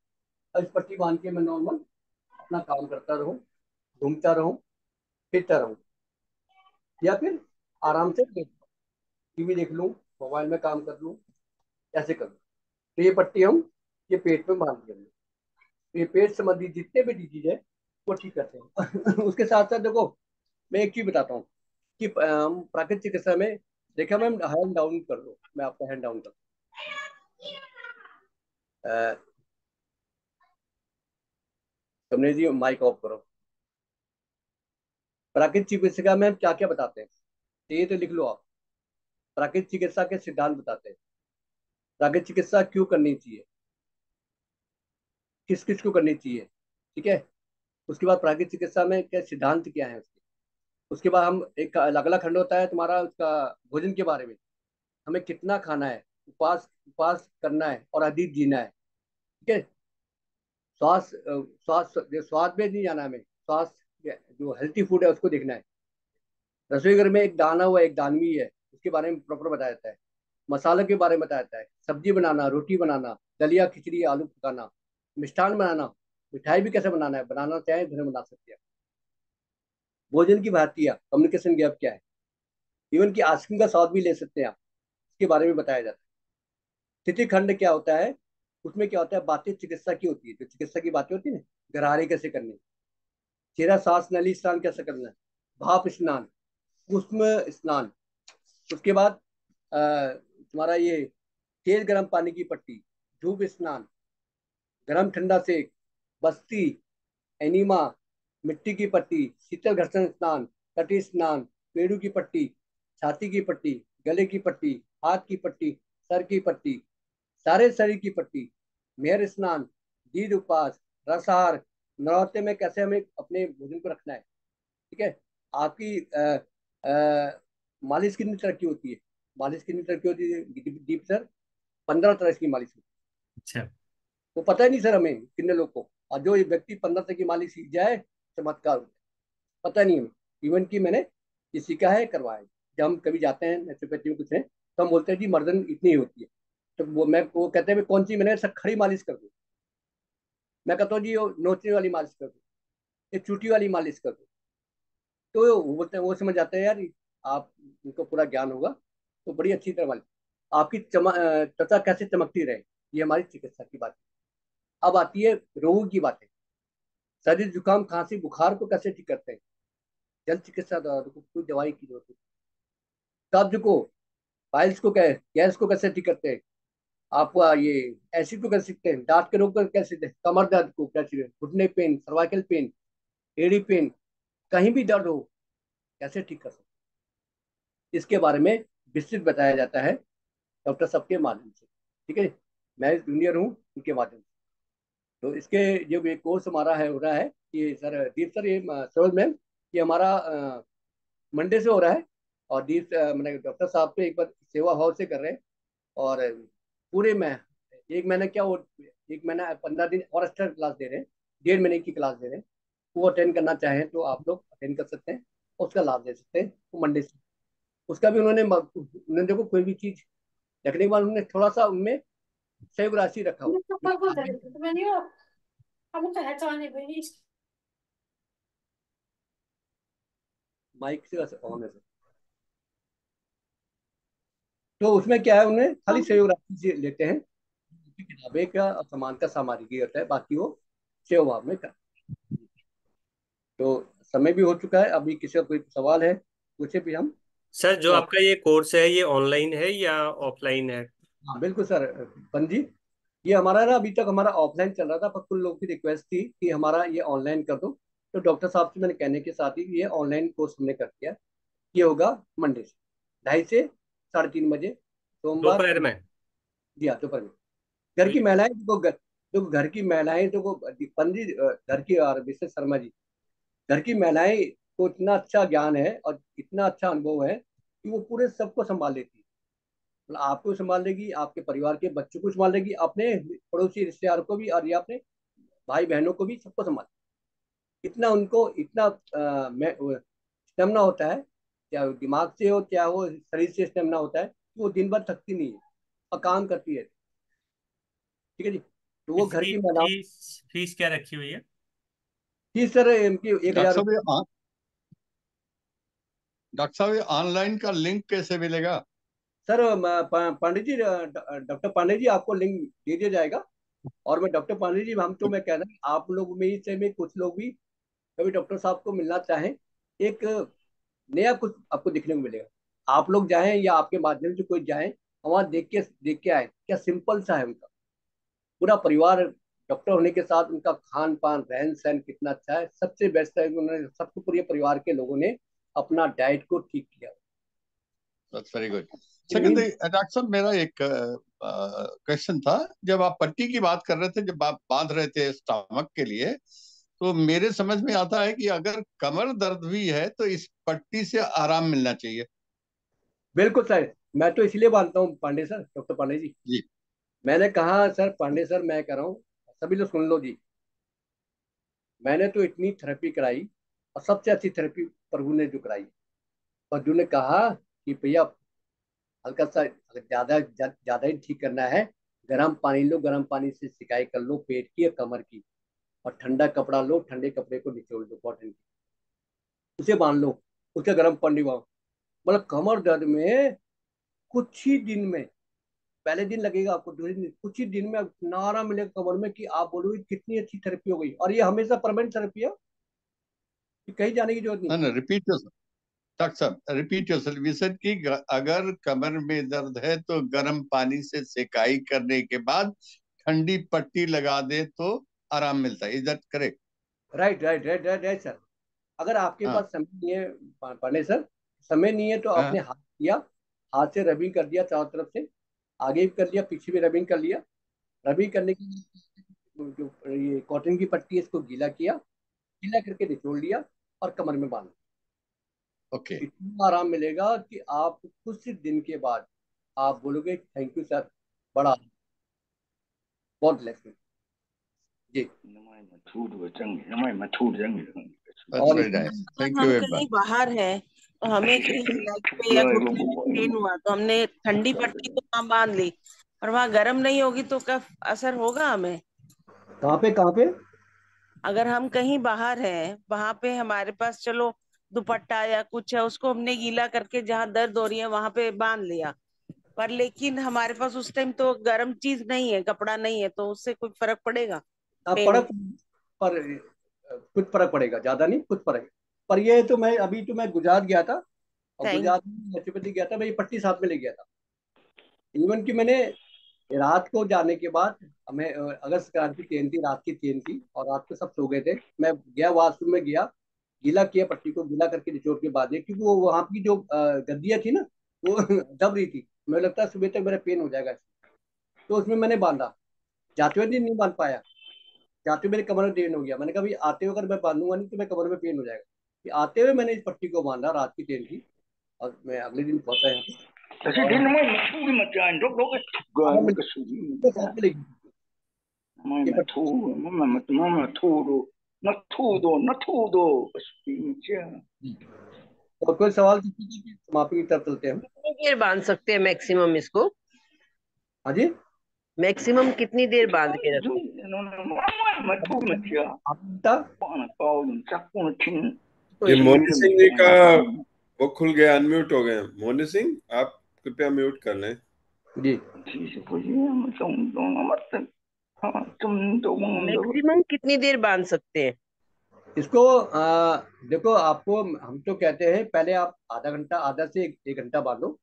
S1: अब इस पट्टी बांध के मैं नॉर्मल अपना काम करता रहूँ, घूमता रहूँ, फिरता रहूँ, या फिर आराम से टीवी देख लूँ, मोबाइल में काम कर लूँ, ऐसे कर लूँ। तो ये पट्टी हम ये पेट में बांध देंगे, तो ये पेट संबंधी जितने भी डिजीज है वो ठीक करते हैं। उसके साथ साथ देखो, मैं एक चीज बताता हूँ कि प्राकृतिक चिकित्सा में, देखा मैम, हैंड डाउन कर दो, मैं आपका हैंड डाउन कर तुमने जी माइक ऑफ करो। प्राकृतिक चिकित्सा में हम क्या क्या बताते हैं, तो ये तो लिख लो आप। प्राकृतिक चिकित्सा के सिद्धांत बताते हैं, प्राकृतिक चिकित्सा क्यों करनी चाहिए, किस किस को करनी चाहिए, ठीक है? उसके बाद प्राकृतिक चिकित्सा में क्या सिद्धांत क्या है उसके। उसके बाद हम एक अलग अलग खंड होता है तुम्हारा उसका भोजन के बारे में, हमें कितना खाना है, उपवास उपवास करना है और अधिक जीना है, ठीक है? स्वास्थ्य स्वाद में नहीं जाना, हमें स्वास्थ्य जो हेल्थी फूड है उसको देखना है। रसोई घर में एक दाना हुआ एक दानवी है, उसके बारे में प्रॉपर बताया जाता है। मसालों के बारे में बताया जाता है, सब्जी बनाना, रोटी बनाना, दलिया खिचड़ी आलू पकाना, मिष्ठान बनाना, मिठाई भी कैसे बनाना है, बनाना चाहे घर में बना सकते हैं। भोजन की भारतीय कम्युनिकेशन गैप क्या है, इवन की आइसक्रीम का स्वाद भी ले सकते हैं आप, इसके बारे में बताया जाता है। स्थिति खंड क्या होता है, उसमें क्या होता है, बातें चिकित्सा की होती है, जो चिकित्सा की बातें होती है ना, गरारे कैसे करनी, चेहरा सांस नली स्नान कैसे करना है, भाप स्नान, उष्म स्नान। उसके बाद तुम्हारा ये तेज गर्म पानी की पट्टी, धूप स्नान, गर्म ठंडा सेक, बस्ती, एनीमा, मिट्टी की पट्टी, शीतल घर्षण स्नान, तटी स्नान, पेड़ू की पट्टी, छाती की पट्टी, गले की पट्टी, हाथ की पट्टी, सर की पट्टी, सारे शरीर की पट्टी, मेहर स्नान, दीद उपवास, रसहार, नौराते में कैसे हमें अपने भोजन को रखना है, ठीक है? आपकी मालिश कितनी तरह की होती है, मालिश कितनी तरह की होती है दीप सर? 15 तरह की मालिश होती
S2: अच्छा।
S1: वो पता ही नहीं सर हमें कितने लोग को, और जो ये व्यक्ति 15 से की मालिश सीख जाए, चमत्कार हो जाए। पता नहीं हमें इवन कि मैंने ये सीखा है, करवाया है। जब हम कभी जाते हैं नेचुरोपैथी में कुछ है, तो हम बोलते हैं जी मर्दन इतनी ही होती है। तो वो कहते हैं कौन सी, मैंने सर खड़ी मालिश कर दूँ। मैं कहता हूँ जी वो नोचने वाली मालिश कर दूँ, ये चूटी वाली मालिश कर दूँ। तो वो बोलते हैं, वो समझ जाते हैं यार आप, उनको पूरा ज्ञान होगा। तो बड़ी अच्छी तरह मालिश, आपकी त्वचा कैसे चमकती रहे, ये हमारी चिकित्सा की बात है। अब आती है रोगों की बातें। सर्दी जुकाम खांसी बुखार को कैसे ठीक करते हैं, जल चिकित्सा द्वारा, तो कोई दवाई की जरूरत नहीं। कब्ज को, पाइल्स को, गैस को कैसे ठीक करते हैं, आपका ये एसिड को कैसे सीखते हैं, दांत के रोग को कैसे सीखते हैं, कमर दर्द को कैसे, घुटने पेन, सर्वाइकल पेन, एड़ी पेन, कहीं भी दर्द हो कैसे ठीक कर सकते हैं, इसके बारे में विस्तृत बताया जाता है डॉक्टर साहब के माध्यम से। ठीक है, मैं जूनियर हूँ उनके माध्यम से। तो इसके जो ये कोर्स हमारा है, हो रहा है ये सर दीप सर, ये सरोज मैम, ये हमारा मंडे से हो रहा है। और दीप मैंने डॉक्टर साहब पे एक बार सेवा भाव से कर रहे हैं। और पूरे में 1 महीने क्या वो, 1 महीना 15 दिन और एक्स्ट्रा क्लास दे रहे हैं, 1.5 महीने की क्लास दे रहे हैं। वो अटेंड करना चाहें तो आप लोग अटेंड कर सकते हैं, उसका लाभ ले सकते हैं। वो मंडे से उसका भी उन्होंने देखो कोई भी चीज रखने के बाद उन्होंने थोड़ा सा उनमें सहयोग राशि रखा हुआ है। माइक से ऑन है सर। तो उसमें क्या है, उन्हें खाली सहयोग राशि से लेते हैं, किताबें का और सामान का सामग्री होता है, बाकी वो सेवा भाव में कर। तो समय भी हो चुका है, अभी किसी का कोई सवाल है पूछे भी हम।
S2: सर जो
S1: तो आप,
S2: आपका ये कोर्स है ये ऑनलाइन है या ऑफलाइन है?
S1: हाँ बिल्कुल सर। पंजी, ये हमारा ना अभी तक हमारा ऑफलाइन चल रहा था, पर कुछ लोगों की रिक्वेस्ट थी कि हमारा ये ऑनलाइन कर दो। तो डॉक्टर साहब से मैंने कहने के साथ ही ये ऑनलाइन कोर्स हमने कर दिया। ये होगा मंडे से 2:30 से 3:30 बजे, सोमवार
S2: दोपहर
S1: और
S2: में?
S1: दिया दोपहर में।
S2: तो
S1: घर की
S2: ये
S1: महिलाएं जो घर की महिलाएं जो को पंडित घर की, और मिसेस शर्मा जी, घर की महिलाएं को इतना अच्छा ज्ञान है और इतना अच्छा अनुभव है कि वो पूरे सबको संभाल लेती है। मतलब आपको संभाल लेगी, आपके परिवार के बच्चों को संभाल लेगी, अपने पड़ोसी रिश्तेदारों को भी, और या अपने भाई बहनों को भी, सबको संभाल। इतना उनको इतना स्टेमिना होता है, चाहे वो दिमाग से हो चाहे वो शरीर से स्टेमिना होता है, कि वो दिन भर थकती नहीं है और काम करती है। ठीक है जी। तो वो घर
S2: इसकी
S1: की महिलाओं
S2: फीस फीस क्या रखी हुई है?
S1: की सर इनकी एक
S8: डॉक्टर
S1: हजार
S8: साहब डॉक्टर साहब ये ऑनलाइन का लिंक कैसे मिलेगा?
S1: सर पांडे जी, डॉक्टर पांडे जी आपको लिंक दे दिया जाएगा। और मैं डॉक्टर पांडे जी, हम तो मैं कह रहा हूँ आप लोग में से में कुछ लोग भी कभी डॉक्टर साहब को मिलना चाहें, एक नया कुछ आपको देखने को मिलेगा। आप लोग जाएं या आपके माध्यम से कोई जाए, वहां देख के आए, क्या सिंपल सा है उनका पूरा परिवार। डॉक्टर होने के साथ उनका खान पान रहन सहन कितना अच्छा है, सबसे बेस्ट है कि उन्होंने सबको, पूरे परिवार के लोगों ने अपना डाइट को ठीक किया।
S8: That's very good. Second,
S1: mean
S8: doctor साहब मेरा एक क्वेश्चन था। जब आप पट्टी की बात कर रहे थे, जब आप बांध रहे थे स्टमक के लिए, तो मेरे समझ में आता है कि अगर कमर दर्द भी है तो इस पट्टी से आराम मिलना चाहिए।
S1: बिल्कुल सर, मैं तो इसलिए मानता हूँ पांडे सर, डॉक्टर पांडे जी।
S8: जी।
S1: मैंने कहा सर पांडे सर, मैं कह रहा हूँ, सभी लोग सुन लो जी। मैंने तो इतनी थेरेपी कराई, और सबसे अच्छी थेरेपी प्रभु ने जो कराई। प्रभु ने कहा कि भैया हल्का सा, अगर ज्यादा ही ठीक करना है, गर्म पानी लो, गर्म पानी से सिकाई कर लो पेट की और कमर की, और ठंडा कपड़ा लो, ठंडे कपड़े को निचोड़ दो कॉटन की, उसे बांध लो, उसे गर्म पानी बांध। मतलब कमर दर्द में कुछ ही दिन में, पहले दिन लगेगा आपको, दूसरे दिन, कुछ ही दिन में इतना आराम मिलेगा कमर में कि आप बोलोगे कितनी अच्छी थेरेपी हो गई। और ये हमेशा परमानेंट थेरेपी है, कि कहीं जाने की जरूरत नहीं।
S8: ना रिपीट योरसेल्फ डॉक्टर साहब, रिपीट योरसेल्फ। वी सेड कि अगर कमर में दर्द है तो गर्म पानी से सेकाई करने के बाद ठंडी पट्टी लगा दे तो आराम मिलता है। Is that correct?
S1: Right right right right right sir. अगर आपके
S8: हाँ
S1: पास समय नहीं है, पांडे सर, समय नहीं है, तो
S8: हाँ।
S1: आपने हाथ किया, हाथ से रबिंग कर दिया चारों तरफ से, आगे भी कर लिया, पीछे भी रबिंग कर लिया। रबिंग करने के लिए जो ये कॉटन की पट्टी है, इसको गीला किया, गीला करके निचोड़ लिया, और कमर में बांधा।
S8: ओके।
S1: इतना आराम मिलेगा कि आप कुछ दिन के बाद आप बोलोगे थैंक यू सर, बड़ा बहुत रिलैक्स में जी।
S8: दैट्स
S1: और
S8: वेरी नाइस,
S7: अगर
S8: थैंक यू
S7: हम
S8: वेरी
S7: कहीं
S8: मच।
S7: बाहर हैं तो हमें कहीं लेग पे या घुटने में पेन हुआ तो हमने ठंडी पट्टी तो वहां बांध ली, और वहां गर्म नहीं होगी तो क्या असर होगा हमें?
S1: कहाँ पे
S7: अगर हम कहीं बाहर हैं, वहां पे हमारे पास चलो दुपट्टा या कुछ है, उसको हमने गीला करके जहाँ दर्द हो रही है वहां पे बांध लिया, पर लेकिन हमारे पास उस टाइम तो गर्म चीज नहीं है, कपड़ा नहीं है, तो उससे कोई फर्क पड़ेगा पेन?
S1: फर्क पर कुछ फर्क पड़ेगा, ज्यादा नहीं, कुछ फर्क। पर ये तो मैं अभी तो मैं गुजरात गया था, और
S7: थैंक।
S1: गुजरात में नेचुरोपैथी गया था, मैं ये पट्टी साथ में ले गया था। इवन कि मैंने रात को जाने के बाद, हमें अगस्त क्रांति 3 थी, रात की 3 थी, और रात को सब सो गए थे। मैं गया वॉशरूम में गया, गीला किया, पट्टी को गीला करके निचोड़ के बाद क्योंकि वो वहाँ की जो गद्दियाँ थी ना, वो दब रही थी, मुझे लगता है सुबह तक मेरा पेन हो जाएगा। तो उसमें मैंने बांधा, जाते हुए दिन नहीं बांध पाया, जाते हुए मेरे कमर में पेन हो गया। मैंने कहा भाई आते हुए अगर मैं बांधूंगा नहीं तो मेरे कमर में पेन हो जाएगा। फिर आते हुए मैंने इस पट्टी को बांधा, रात की 3 थी, और मैं अगले दिन पहुंचा यहाँ पे, और आराम मिल गया, साथ में लेगी ये पट्टी। और कोई सवाल किसी की समाप्ति की तरफ चलते हैं हम।
S9: कितनी देर बांध सकते हैं मैक्सिमम इसको?
S1: हाँ जी,
S9: मैक्सिमम कितनी देर बांध के रखें?
S1: आपका
S10: ये मोनी सिंह जी का वो खुल गया, अनम्यूट हो गए। मोनी सिंह, आप कृपया म्यूट कर लें।
S1: जी।
S9: मैक्सिमम कितनी देर बांध सकते हैं?
S1: इसको देखो, आपको हम तो कहते हैं पहले आप आधा घंटा, आधा से 1 घंटा बांधो,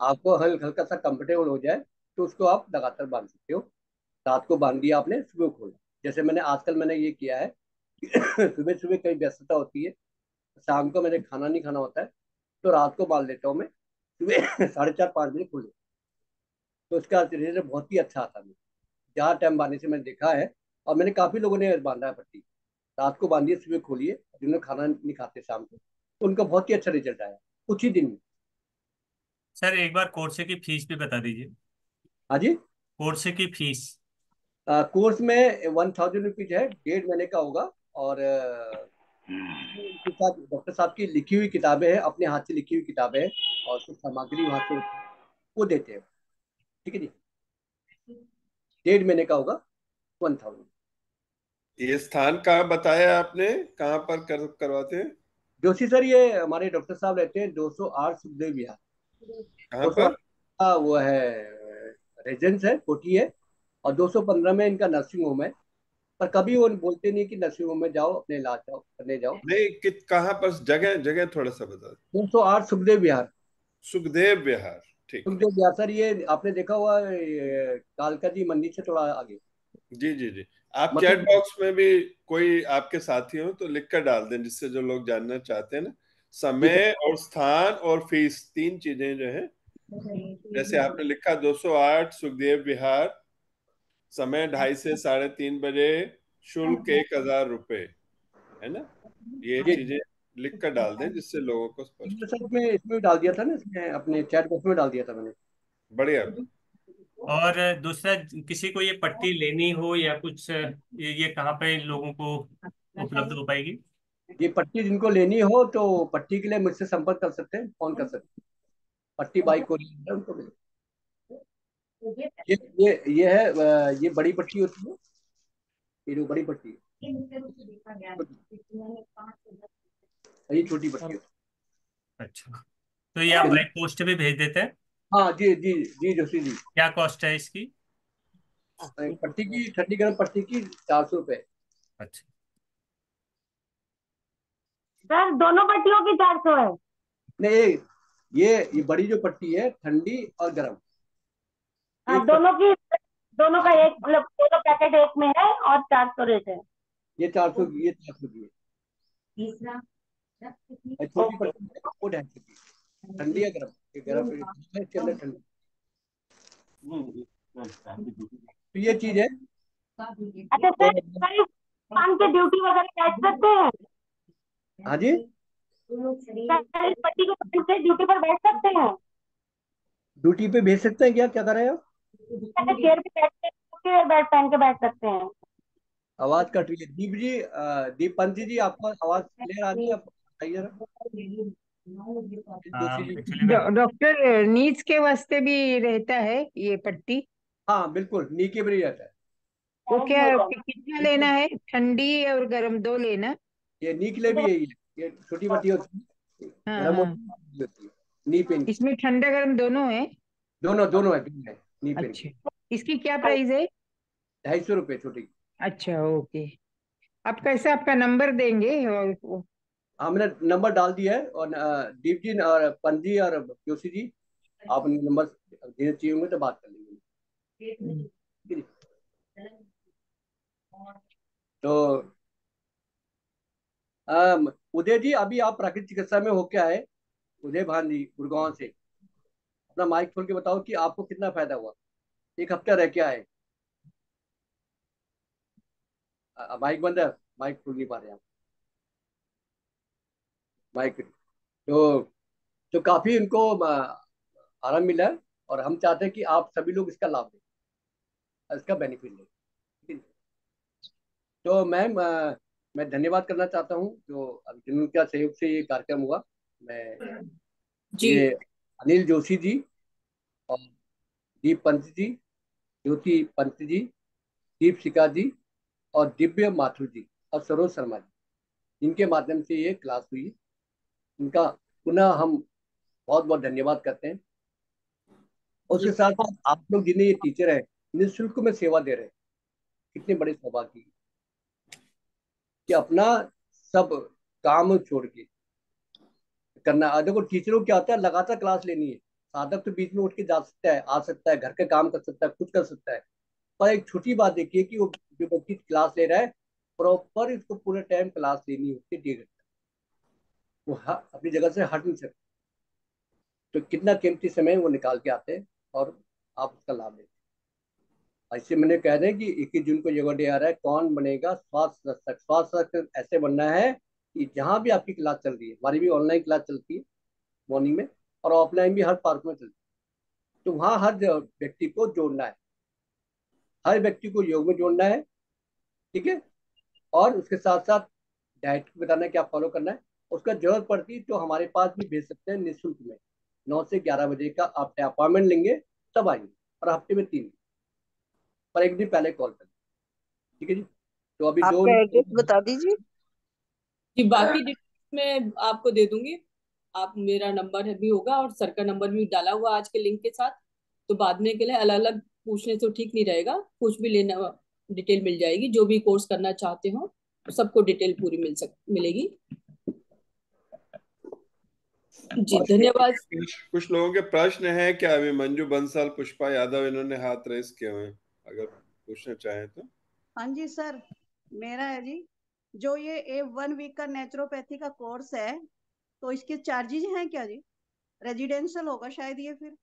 S1: आपको हल्का सा कंफर्टेबल हो जाए तो उसको आप लगातार बांध सकते हो। रात को बांध दिया आपने, सुबह खोला, जैसे मैंने आजकल मैंने ये किया है सुबह सुबह कई व्यस्तता होती है, शाम को मैंने खाना नहीं खाना होता है, तो रात को बांध लेता हूँ मैं, सुबह 4:30-5 बजे खोल लेता हूँ। तो उसका रिजल्ट बहुत ही अच्छा आता है। जहाँ टाइम बांधने से मैंने देखा है, और मैंने काफी लोगों ने बांधा है पट्टी, रात को बांधिए, सुबह खोलिए, जिन्होंने खाना नहीं खाते शाम को, तो उनका बहुत ही अच्छा रिजल्ट आया कुछ ही दिन में।
S2: सर एक बार कोर्स की फीस भी बता दीजिए।
S1: हाँ जी,
S2: कोर्स की फीस।
S1: कोर्स में 1000 रुपीज है, 1.5 महीने का होगा। और उनके साथ डॉक्टर साहब की लिखी हुई किताबें हैं, अपने हाथ से लिखी हुई किताबें हैं, और कुछ सामग्री वहाँ से वो देते हैं। ठीक है जी, 1.5 महीने का होगा, 1000।
S10: ये स्थान कहाँ बताया आपने, कहाँ पर करवाते हैं?
S1: जोशी सर, ये हमारे डॉक्टर साहब रहते हैं 208 सुखदेव विहार।
S10: कहाँ
S1: 208
S10: पर?
S1: का वो है रेजिडेंस है, कोठी है, और 215 में इनका नर्सिंग होम है। पर कभी वो बोलते नहीं कि नर्सिंग होम में जाओ, अपने इलाज जाओ करने जाओ।
S10: नहीं, कहाँ पर, जगह जगह थोड़ा सा बता दें।
S1: 208 सुखदेव विहार।
S10: सुखदेव विहार, ठीक।
S1: सुखदेव विहार सर, ये आपने देखा हुआ कालका जी मंदिर से थोड़ा आगे।
S10: जी जी जी। आप चैट
S1: मतलब
S10: बॉक्स में भी कोई आपके साथी हो तो लिख कर डाल दें, जिससे जो लोग जानना चाहते हैं ना,
S1: जी सर,
S10: समय और स्थान और फीस, 3 चीजें जो है, जैसे आपने लिखा 208 सुखदेव विहार, समय 2:30 से 3:30 बजे, शुल्क 1000 रुपये, है ना? ये
S1: जी
S10: चीजें लिख कर डाल दें जिससे लोगों को स्पष्ट हो।
S1: सर, इसमें भी डाल दिया था ना, इसमें अपने चैट बॉक्स में डाल दिया था मैंने।
S10: बढ़िया।
S2: और दूसरा, किसी को ये पट्टी लेनी हो या कुछ, ये कहाँ पे लोगों को उपलब्ध हो पाएगी?
S1: ये पट्टी जिनको लेनी हो तो पट्टी के लिए मुझसे संपर्क कर सकते हैं, फोन कर सकते हैं। पट्टी बाई कोरियर है, उनको मिले। ये है ये बड़ी पट्टी होती है, ये जो बड़ी पट्टी है, ये छोटी पट्टी होती
S2: अच्छा, तो ये आप बाई पोस्ट भी भेज देते हैं?
S1: है। हाँ जी जी जी जोशी जी।
S2: क्या कॉस्ट है इसकी?
S1: पट्टी की, ठंडी गर्म पट्टी की 400 रुपये।
S2: अच्छा।
S4: सर दोनों पट्टियों की 400 है।
S1: नहीं, ये बड़ी जो पट्टी है, ठंडी और गर्म,
S4: हाँ,
S1: एक
S4: दोनों की, दोनों का एक, मतलब दोनों पैकेट एक में है, और 400 रेट है।
S1: ये 400 की, ये 400 की है। और छोटी
S4: ओके।
S1: पट्टी है, वो 250 की, ठंडी या गर्म, ये गर्म है, इसके अंदर ठंडी। तो ये चीज है।
S4: अच्छा
S1: तो
S4: सर, शाम के ड्यूटी वगैरह बैठ सकते हैं?
S1: हाँ जी,
S4: सर इस पट्टी को पहन के ड्यूटी पर बैठ सकते हैं?
S1: ड्यूटी पे भेज सकते हैं क्या, क्या कर रहे हो?
S4: चेयर पे बैठ के
S11: के बैठ पहन के बैठ सकते हैं।
S1: आवाज कट रही है दीप जी, दीप पंत जी, आपको आवाज क्लियर आ रही है? आप बताइए जरा। जोशी जी।
S2: एक्चुअली मैं
S6: डॉक्टर नीज के वास्ते भी रहता है ये पट्टी?
S1: हाँ बिल्कुल, नी के भी रहता है।
S6: वो क्या कितना लेना है, ठंडी और गर्म दो लेना?
S1: ये नी के लिए भी यही है, ये छोटी पट्टी होती है,
S6: हाँ
S1: गर्म
S6: हाँ,
S1: होती है, नी पेन की।
S6: इसमें ठंडा गर्म दोनों है?
S1: दोनों दोनों है नी पेन
S6: अच्छा,
S1: की।
S6: इसकी क्या प्राइस है?
S1: 250 रुपये छोटी।
S6: अच्छा ओके। आप कैसे आपका नंबर देंगे? और
S1: हमने नंबर डाल दिया है, और दीप जी और पंत जी और जोशी जी, आप नंबर देना चाहिए होंगे तो बात कर लेंगे। ठीक है जी? तो उदय जी, अभी आप प्राकृतिक चिकित्सा में होके आए, उदय भान जी गुड़गांव से, अपना माइक खोल के बताओ कि आपको कितना फायदा हुआ, एक हफ्ता रह के आए। माइक बंद है, माइक खोल नहीं पा रहे आप माइक। तो काफी उनको आराम मिला है, और हम चाहते हैं कि आप सभी लोग इसका लाभ लें, इसका बेनिफिट लें। ठीक है? तो मैम, मैं धन्यवाद करना चाहता हूँ जो जिनका सहयोग से ये कार्यक्रम हुआ। मैं
S12: जी।
S1: ये अनिल जोशी जी और दीप पंत जी, ज्योति पंत जी, दीप शिका जी और दिव्य माथुर जी और सरोज शर्मा जी, इनके माध्यम से ये क्लास हुई। इनका पुनः हम बहुत बहुत धन्यवाद करते हैं। उसके
S12: जी।
S1: साथ साथ आप लोग जिन्हें ये टीचर है, निःशुल्क में सेवा दे रहे हैं, कितने बड़े सौभाग्य की, कि अपना सब काम छोड़ के करना। देखो टीचरों को क्या होता है, लगातार क्लास लेनी है। साधक तो बीच में उठ के जा सकता है, आ सकता है, घर का काम कर सकता है, कुछ कर सकता है, पर एक छोटी बात देखिए कि वो जो व्यक्ति क्लास ले रहा है, प्रॉपर इसको पूरे टाइम क्लास लेनी होती है, 1.5 घंटा। वो अपनी जगह से हट नहीं सकता। तो कितना कीमती समय वो निकाल के आते हैं, और आप उसका लाभ लेते हैं। ऐसे मैंने कह रहे हैं कि 21 जून को योगा डे आ रहा है, कौन बनेगा स्वास्थ्य रक्षक। स्वास्थ्य रक्षक ऐसे बनना है कि जहाँ भी आपकी क्लास चल रही है, हमारी भी ऑनलाइन क्लास चलती है मॉर्निंग में, और ऑफलाइन भी हर पार्क में चलती है, तो वहाँ हर व्यक्ति को जोड़ना है, हर व्यक्ति को योग में जोड़ना है। ठीक है? और उसके साथ साथ डाइट बताना है क्या फॉलो करना है। उसका जरूरत पड़ती तो हमारे पास भी भेज सकते हैं निःशुल्क में, 9 से 11 बजे का आप अपॉइंटमेंट लेंगे तब आएंगे, और हफ्ते में 3 दिन, पर एक दिन पहले कॉल करें। ठीक है जी? तो अभी दो
S9: आपका एड्रेस बता दीजिए।
S12: जी, बाकी डिटेल्स मैं आपको दे दूंगी। आप, मेरा नंबर है भी होगा और सर का नंबर भी डाला हुआ आज के लिंक के साथ। तो बाद में के लिए अलग अलग पूछने से ठीक नहीं रहेगा, कुछ भी लेना डिटेल मिल जाएगी। जो भी कोर्स करना चाहते हो सबको डिटेल पूरी मिलेगी। जी
S10: और
S12: धन्यवाद।
S10: कुछ लोगों के प्रश्न है क्या? अभी मंजू बंसल, पुष्पा यादव, इन्होंने हाथ रेस किए हुए हैं, अगर पूछना चाहें तो।
S4: हाँ जी सर, मेरा है जी, जो ये 1 वीक का नेचुरोपैथी का कोर्स है, तो इसके चार्जेज हैं क्या जी? रेजिडेंशियल होगा शायद ये फिर?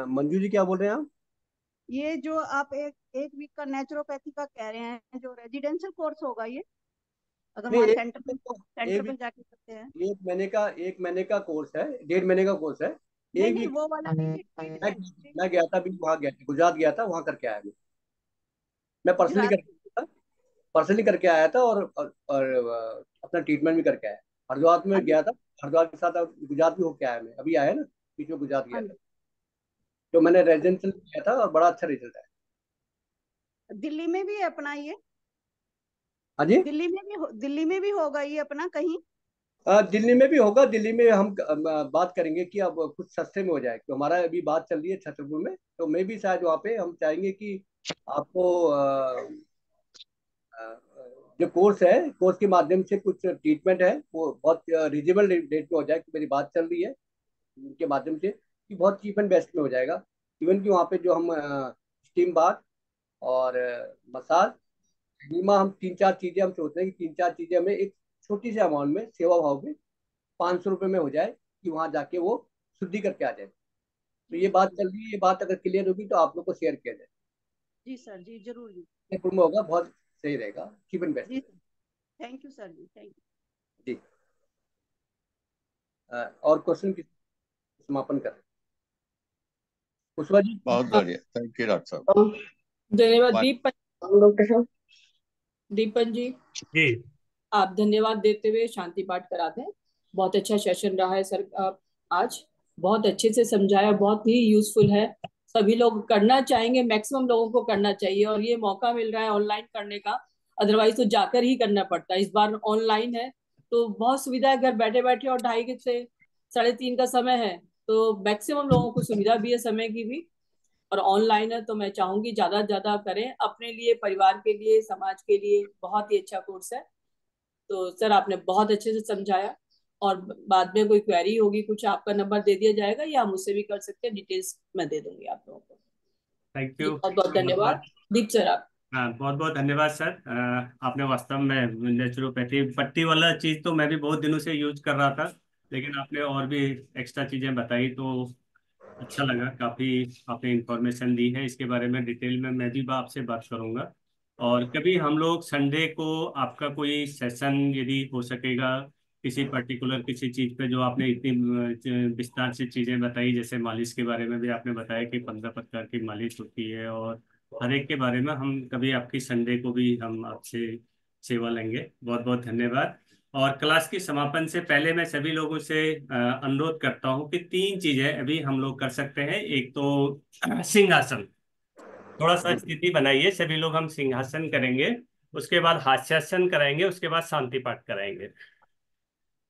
S1: मंजू जी क्या बोल रहे हैं आप?
S4: ये जो आप एक वीक का नेचुरोपैथी का कह रहे हैं, जो रेजिडेंशियल कोर्स होगा ये, अगर
S1: नहीं,
S4: वहाँ
S1: एक
S4: सेंटर
S1: एक
S4: पे जाके करते हैं?
S1: 1 महीने का कोर्स है, 1.5 महीने का कोर्स है।
S4: नहीं
S1: एक
S4: नहीं,
S1: वीक
S4: वो वाला नहीं,
S1: मैं मैं गया था, अभी वहाँ गया था, गुजरात गया था, वहाँ करके आया मैं पर्सनली
S4: गुजरात।
S1: करके आया था। पर्सनली करके आया था, और अपना ट्रीटमेंट भी करके आया। हरिद्वार
S4: हाँ
S1: में
S4: जी,
S1: गया था, हरिद्वार के साथ अब गुजरात भी होके आया। मैं अभी आया ना, बीच में गुजरात
S4: हाँ
S1: गया था।
S4: जी।
S1: तो मैंने रेजिडेंशियल किया था, और बड़ा अच्छा रिजल्ट आया।
S4: दिल्ली में भी है अपना ये?
S1: हाँ जी।
S4: दिल्ली में भी होगा ये अपना कहीं?
S1: दिल्ली में भी होगा। दिल्ली में हम बात करेंगे कि अब कुछ सस्ते में हो जाए, तो हमारा अभी बात चल रही है छतरपुर में, तो मैं भी शायद वहाँ पे हम चाहेंगे कि आपको जो कोर्स है, कोर्स के माध्यम से कुछ ट्रीटमेंट है वो बहुत रिजनेबल रेट में हो जाए। मेरी बात चल रही है उनके माध्यम से कि बहुत चीप एंड बेस्ट में हो जाएगा। इवन कि वहाँ पे जो हम स्टीम बाथ और मसाज, बीमा, हम 3-4 चीजें हम सोचते हैं कि 3-4 चीजें हमें एक छोटी सी अमाउंट में, सेवा भाव में, 500 रुपये में हो जाए, कि वहाँ जाके वो शुद्धि करके आ जाए। तो ये बात चल रही है, ये बात अगर क्लियर होगी तो आप लोग को शेयर किया जाए।
S4: जी सर जी, जरूर जी।
S1: ये में होगा, बहुत सही रहेगा, चीप एंड बेस्ट
S4: जी
S1: में।
S4: Sir, thank you sir ji, thank you.
S1: जी। और क्वेश्चन की समापन कर। पुष्पा जी।
S8: बहुत बढ़िया, थैंक यू डॉक्टर साहब।
S12: धन्यवाद
S8: बाय।
S9: डॉक्टर साहब।
S12: दीपन जी,
S2: जी
S12: आप धन्यवाद देते हुए शांति पाठ कराते हैं। बहुत अच्छा सेशन रहा है सर। आज बहुत अच्छे से समझाया, बहुत ही यूजफुल है। सभी लोग करना चाहेंगे, मैक्सिमम लोगों को करना चाहिए, और ये मौका मिल रहा है ऑनलाइन करने का। अदरवाइज तो जाकर ही करना पड़ता है, इस बार ऑनलाइन है तो बहुत सुविधा है। घर बैठे बैठे, और 2:30 से 3:30 का समय है, तो मैक्सिमम लोगों को सुविधा भी है समय की भी। और ऑनलाइन है तो मैं चाहूंगी ज्यादा से ज्यादा करें, अपने लिए, परिवार के लिए, समाज के लिए। बहुत ही अच्छा कोर्स है। तो सर आपने बहुत अच्छे से समझाया, और बाद में कोई क्वेरी होगी कुछ, आपका नंबर दे दिया जाएगा, या हम मुझसे भी कर सकते हैं, डिटेल्स मैं दे दूंगी आप लोगों को।
S2: Thank
S12: ji
S2: you.
S12: बहुत बहुत धन्यवाद। दीप सर आप।
S2: हाँ बहुत बहुत धन्यवाद सर। आपने वास्तव में नेचुरोपैथी पट्टी वाला चीज़ तो मैं भी बहुत दिनों से यूज कर रहा था, लेकिन आपने और भी एक्स्ट्रा चीज़ें बताई तो अच्छा लगा। काफ़ी आपने इंफॉर्मेशन दी है इसके बारे में। डिटेल में मैं भी आपसे बात करूंगा। और कभी हम लोग संडे को आपका कोई सेशन यदि हो सकेगा किसी पर्टिकुलर किसी चीज़ पे, जो आपने इतनी विस्तार से चीज़ें बताई, जैसे मालिश के बारे में भी आपने बताया कि 15 प्रकार की मालिश होती है, और हर एक के बारे में हम कभी आपकी संडे को भी हम आपसे सेवा लेंगे। बहुत बहुत धन्यवाद। और क्लास की समापन से पहले मैं सभी लोगों से अनुरोध करता हूं कि 3 चीजें अभी हम लोग कर सकते हैं। एक तो सिंहासन, थोड़ा सा स्थिति बनाइए, सभी लोग हम सिंहासन करेंगे। उसके बाद हास्यासन कराएंगे, उसके बाद शांति पाठ कराएंगे।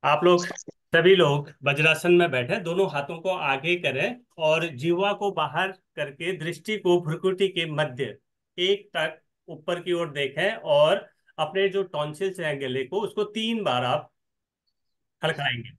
S2: आप लोग सभी लोग वज्रासन में बैठे, दोनों हाथों को आगे करें और जीवा को बाहर करके दृष्टि को भ्रुकुटी के मध्य एक तक ऊपर की ओर देखें, और अपने जो टॉन्सिल्स हैं गले को, उसको 3 बार आप खड़खड़ाएंगे।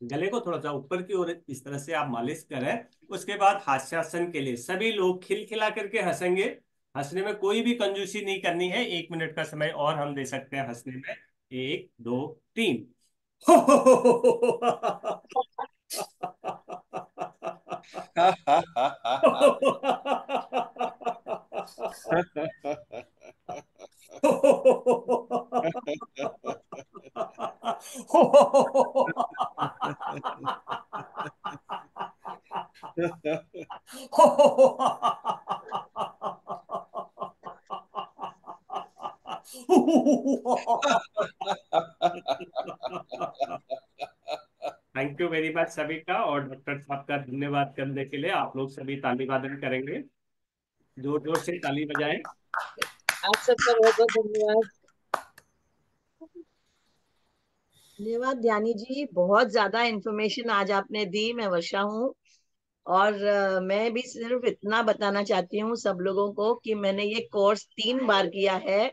S2: गले को थोड़ा सा ऊपर की ओर इस तरह से आप मालिश करें। उसके बाद हास्यासन के लिए सभी लोग खिलखिला करके हंसेंगे। हंसने में कोई भी कंजूसी नहीं करनी है। 1 मिनट का समय और हम दे सकते हैं हंसने में। 1 2 3। थैंक यू वेरी मच सभी का, और डॉक्टर साहब का धन्यवाद करने के लिए। आप लोग सभी ताली वादन करेंगे, जोर जोर से ताली बजाएं।
S9: आप सबका बहुत बहुत धन्यवाद। धन्यवाद ध्यानी जी, बहुत ज्यादा इन्फॉर्मेशन आज आपने दी। मैं वर्षा हूँ, और मैं भी सिर्फ इतना बताना चाहती हूँ सब लोगों को कि मैंने ये कोर्स 3 बार किया है,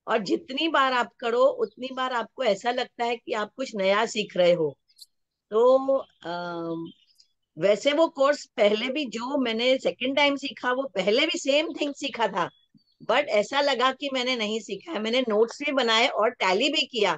S9: और जितनी बार आप करो उतनी बार आपको ऐसा लगता है कि आप कुछ नया सीख रहे हो। तो वैसे वो कोर्स पहले भी जो मैंने सेकंड टाइम सीखा, वो पहले भी सेम थिंग सीखा था, बट ऐसा लगा कि मैंने नहीं सीखा है। मैंने नोट्स भी बनाए और टैली भी किया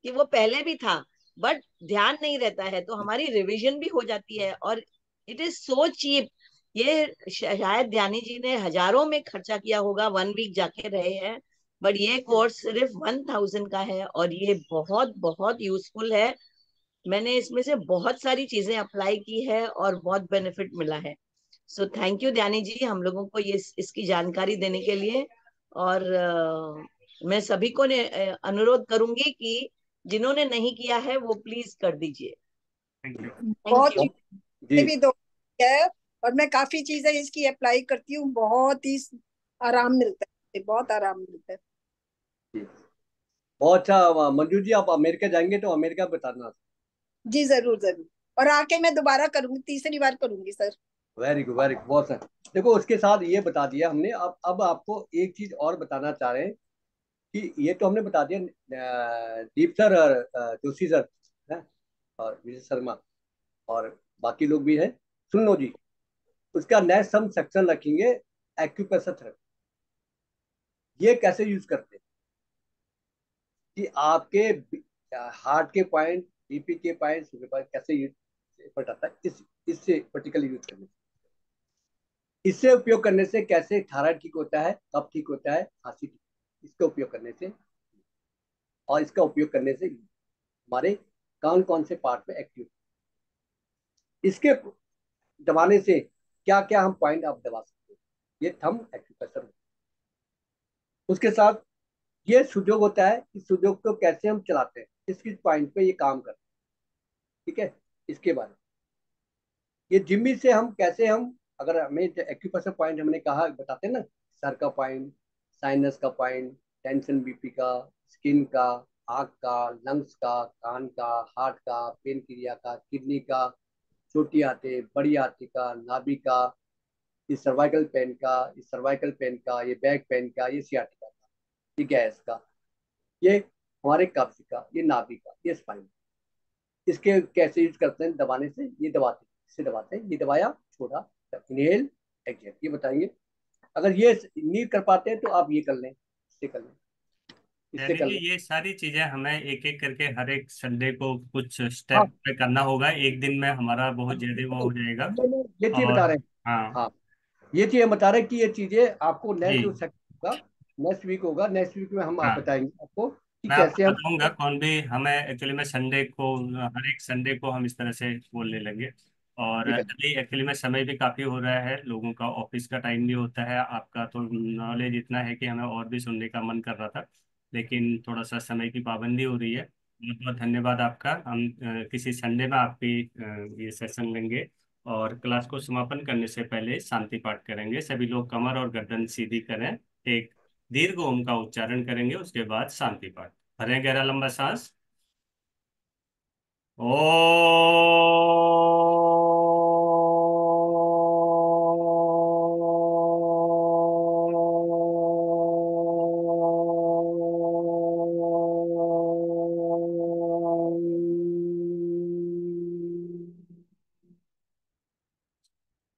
S9: कि वो पहले भी था, बट ध्यान नहीं रहता है, तो हमारी रिवीजन भी हो जाती है। और इट इज सो चीप। ये शायद ध्यानी जी ने हजारों में खर्चा किया होगा, 1 वीक जाके रहे हैं, बट ये कोर्स सिर्फ 1000 का है, और ये बहुत बहुत यूजफुल है। मैंने इसमें से बहुत सारी चीजें अप्लाई की है और बहुत बेनिफिट मिला है। सो थैंक यू ध्यानी जी, हम लोगों को ये इसकी जानकारी देने के लिए। और मैं सभी को अनुरोध करूंगी कि जिन्होंने नहीं किया है वो प्लीज कर दीजिए। थैंक
S13: बहुत
S9: यू
S13: चीजें भी दो है, और मैं काफी चीजें इसकी अप्लाई करती हूँ। बहुत ही आराम मिलता है, बहुत आराम मिलता है।
S1: बहुत अच्छा। मंजू जी, आप अमेरिका जाएंगे तो अमेरिका बताना।
S13: जी जरूर जरूर, और आके मैं दोबारा करूंगी, तीसरी बार करूंगी sir.
S1: Very good, very good, बहुत सर। देखो, उसके साथ ये बता दिया हमने। अब आपको एक चीज और बताना चाह रहे हैं कि ये तो हमने बता दिया, दीप सर और जोशी सर हैं, और विजय शर्मा, और बाकी लोग भी हैं। सुन लो जी, उसका नेक्स्ट हम सेक्शन रखेंगे एक्यूप्रेशर थेरेपी। ये कैसे यूज करते हैं कि आपके हार्ट के पॉइंट, बीपी के पॉइंट, शुगर पॉइंट कैसे इफेक्ट आता है इससे पर्टिकुलर यूज करने से, इससे उपयोग करने से कैसे थायराइड ठीक होता है, कफ ठीक होता है, खांसी ठीक, इसका उपयोग करने से, और इसका उपयोग करने से हमारे कौन कौन से पार्ट में एक्टिव, इसके दबाने से क्या क्या हम पॉइंट आप दबा सकते हैं, ये थंब एक्यूप्रेशर। उसके साथ ये सुजोग होता है, इस सुजोग को कैसे हम चलाते हैं, किस पॉइंट पे ये काम करते हैं, ठीक है, इसके बारे में। ये जिम्मी से हम कैसे हम, अगर हमें एक्यूप्रेशर पॉइंट हमने कहा बताते हैं ना, सर का पॉइंट, साइनस का पॉइंट, टेंशन बीपी का, स्किन का, आँख का, लंग्स का, कान का, हार्ट का, पेन क्रिया का, किडनी का, छोटी आते, बड़ी आते का, नाभि का, इस सर्वाइकल पेन का, इस सर्वाइकल पेन का, ये बैक पेन का, ये सियाटिका का, ये गैस का, ये हमारे कब्ज का, ये नाभि का, ये स्पाइन। इसके कैसे यूज करते हैं दबाने से, ये दबाते हैं, इससे दबाते हैं, ये दबाया छोड़ा, इनहेल एक्सहेल, ये बताइए। अगर ये नहीं कर पाते हैं तो आप ये कर लें, इससे कर लें, इससे
S2: यानी
S1: कर
S2: कि
S1: लें।
S2: ये सारी चीजें हमें एक एक करके हर एक संडे को कुछ
S1: हाँ
S2: स्टेप पे करना होगा, एक दिन में हमारा बहुत ज्यादा वो हो जाएगा।
S1: ये चीज बता
S2: और
S1: रहे हैं।
S2: हाँ
S1: हाँ, ये चीज हम बता रहे हैं कि ये चीजें आपको नेक्स्ट जो
S2: जी,
S1: होगा, नेक्स्ट वीक में हम आप
S2: हाँ
S1: बताएंगे आपको कि
S2: मैं
S1: कैसे
S2: आपको
S1: हम।
S2: बताऊंगा कौन भी हमें एक्चुअली में संडे को, हर एक संडे को हम इस तरह से बोलने लगे। और
S1: ठीक है।
S2: अभी एक्चुअली में समय भी काफी हो रहा है, लोगों का ऑफिस का टाइम भी होता है, आपका तो नॉलेज इतना है कि हमें और भी सुनने का मन कर रहा था, लेकिन थोड़ा सा समय की पाबंदी हो रही है। बहुत बहुत धन्यवाद आपका। हम किसी संडे में आपकी ये सेशन लेंगे, और क्लास को समापन करने से पहले शांति पाठ करेंगे। सभी लोग कमर और गर्दन सीधी करें, एक दीर्घ ओम का उच्चारण करेंगे, उसके बाद शांति पाठ। भरें गहरा लंबा सांस। ओ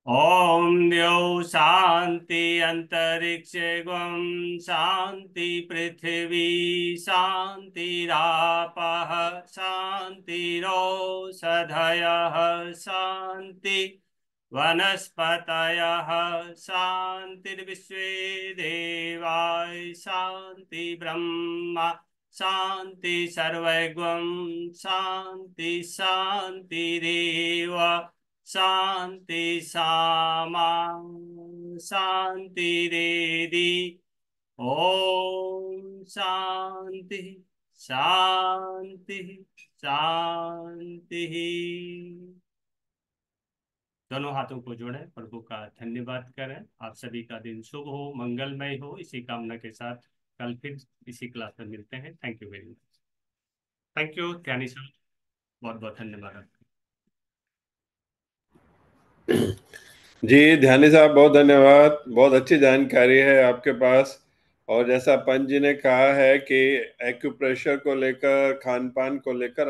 S2: ओम द्यौ शांति अंतरिक्ष गम शांति पृथ्वी शांतिरापः शांतिरौषधयः शांति वनस्पतयः शांतिर्विश्वे देवाः शांति ब्रह्म शांति सर्वैर्गं शांति शांतिरेव शांति सामा शांतिरेधि। ओम शांति शांति शांति। दोनों हाथों को जोड़ें, प्रभु का धन्यवाद करें। आप सभी का दिन शुभ हो, मंगलमय हो, इसी कामना के साथ कल फिर इसी क्लास में मिलते हैं। Thank you very much. Thank you Dhyani sir, बहुत बहुत धन्यवाद आपका।
S10: जी ध्यानी साहब, बहुत धन्यवाद, बहुत अच्छी जानकारी है आपके पास। और जैसा पंच जी ने कहा है कि एक्यूप्रेशर को लेकर, खान पान को लेकर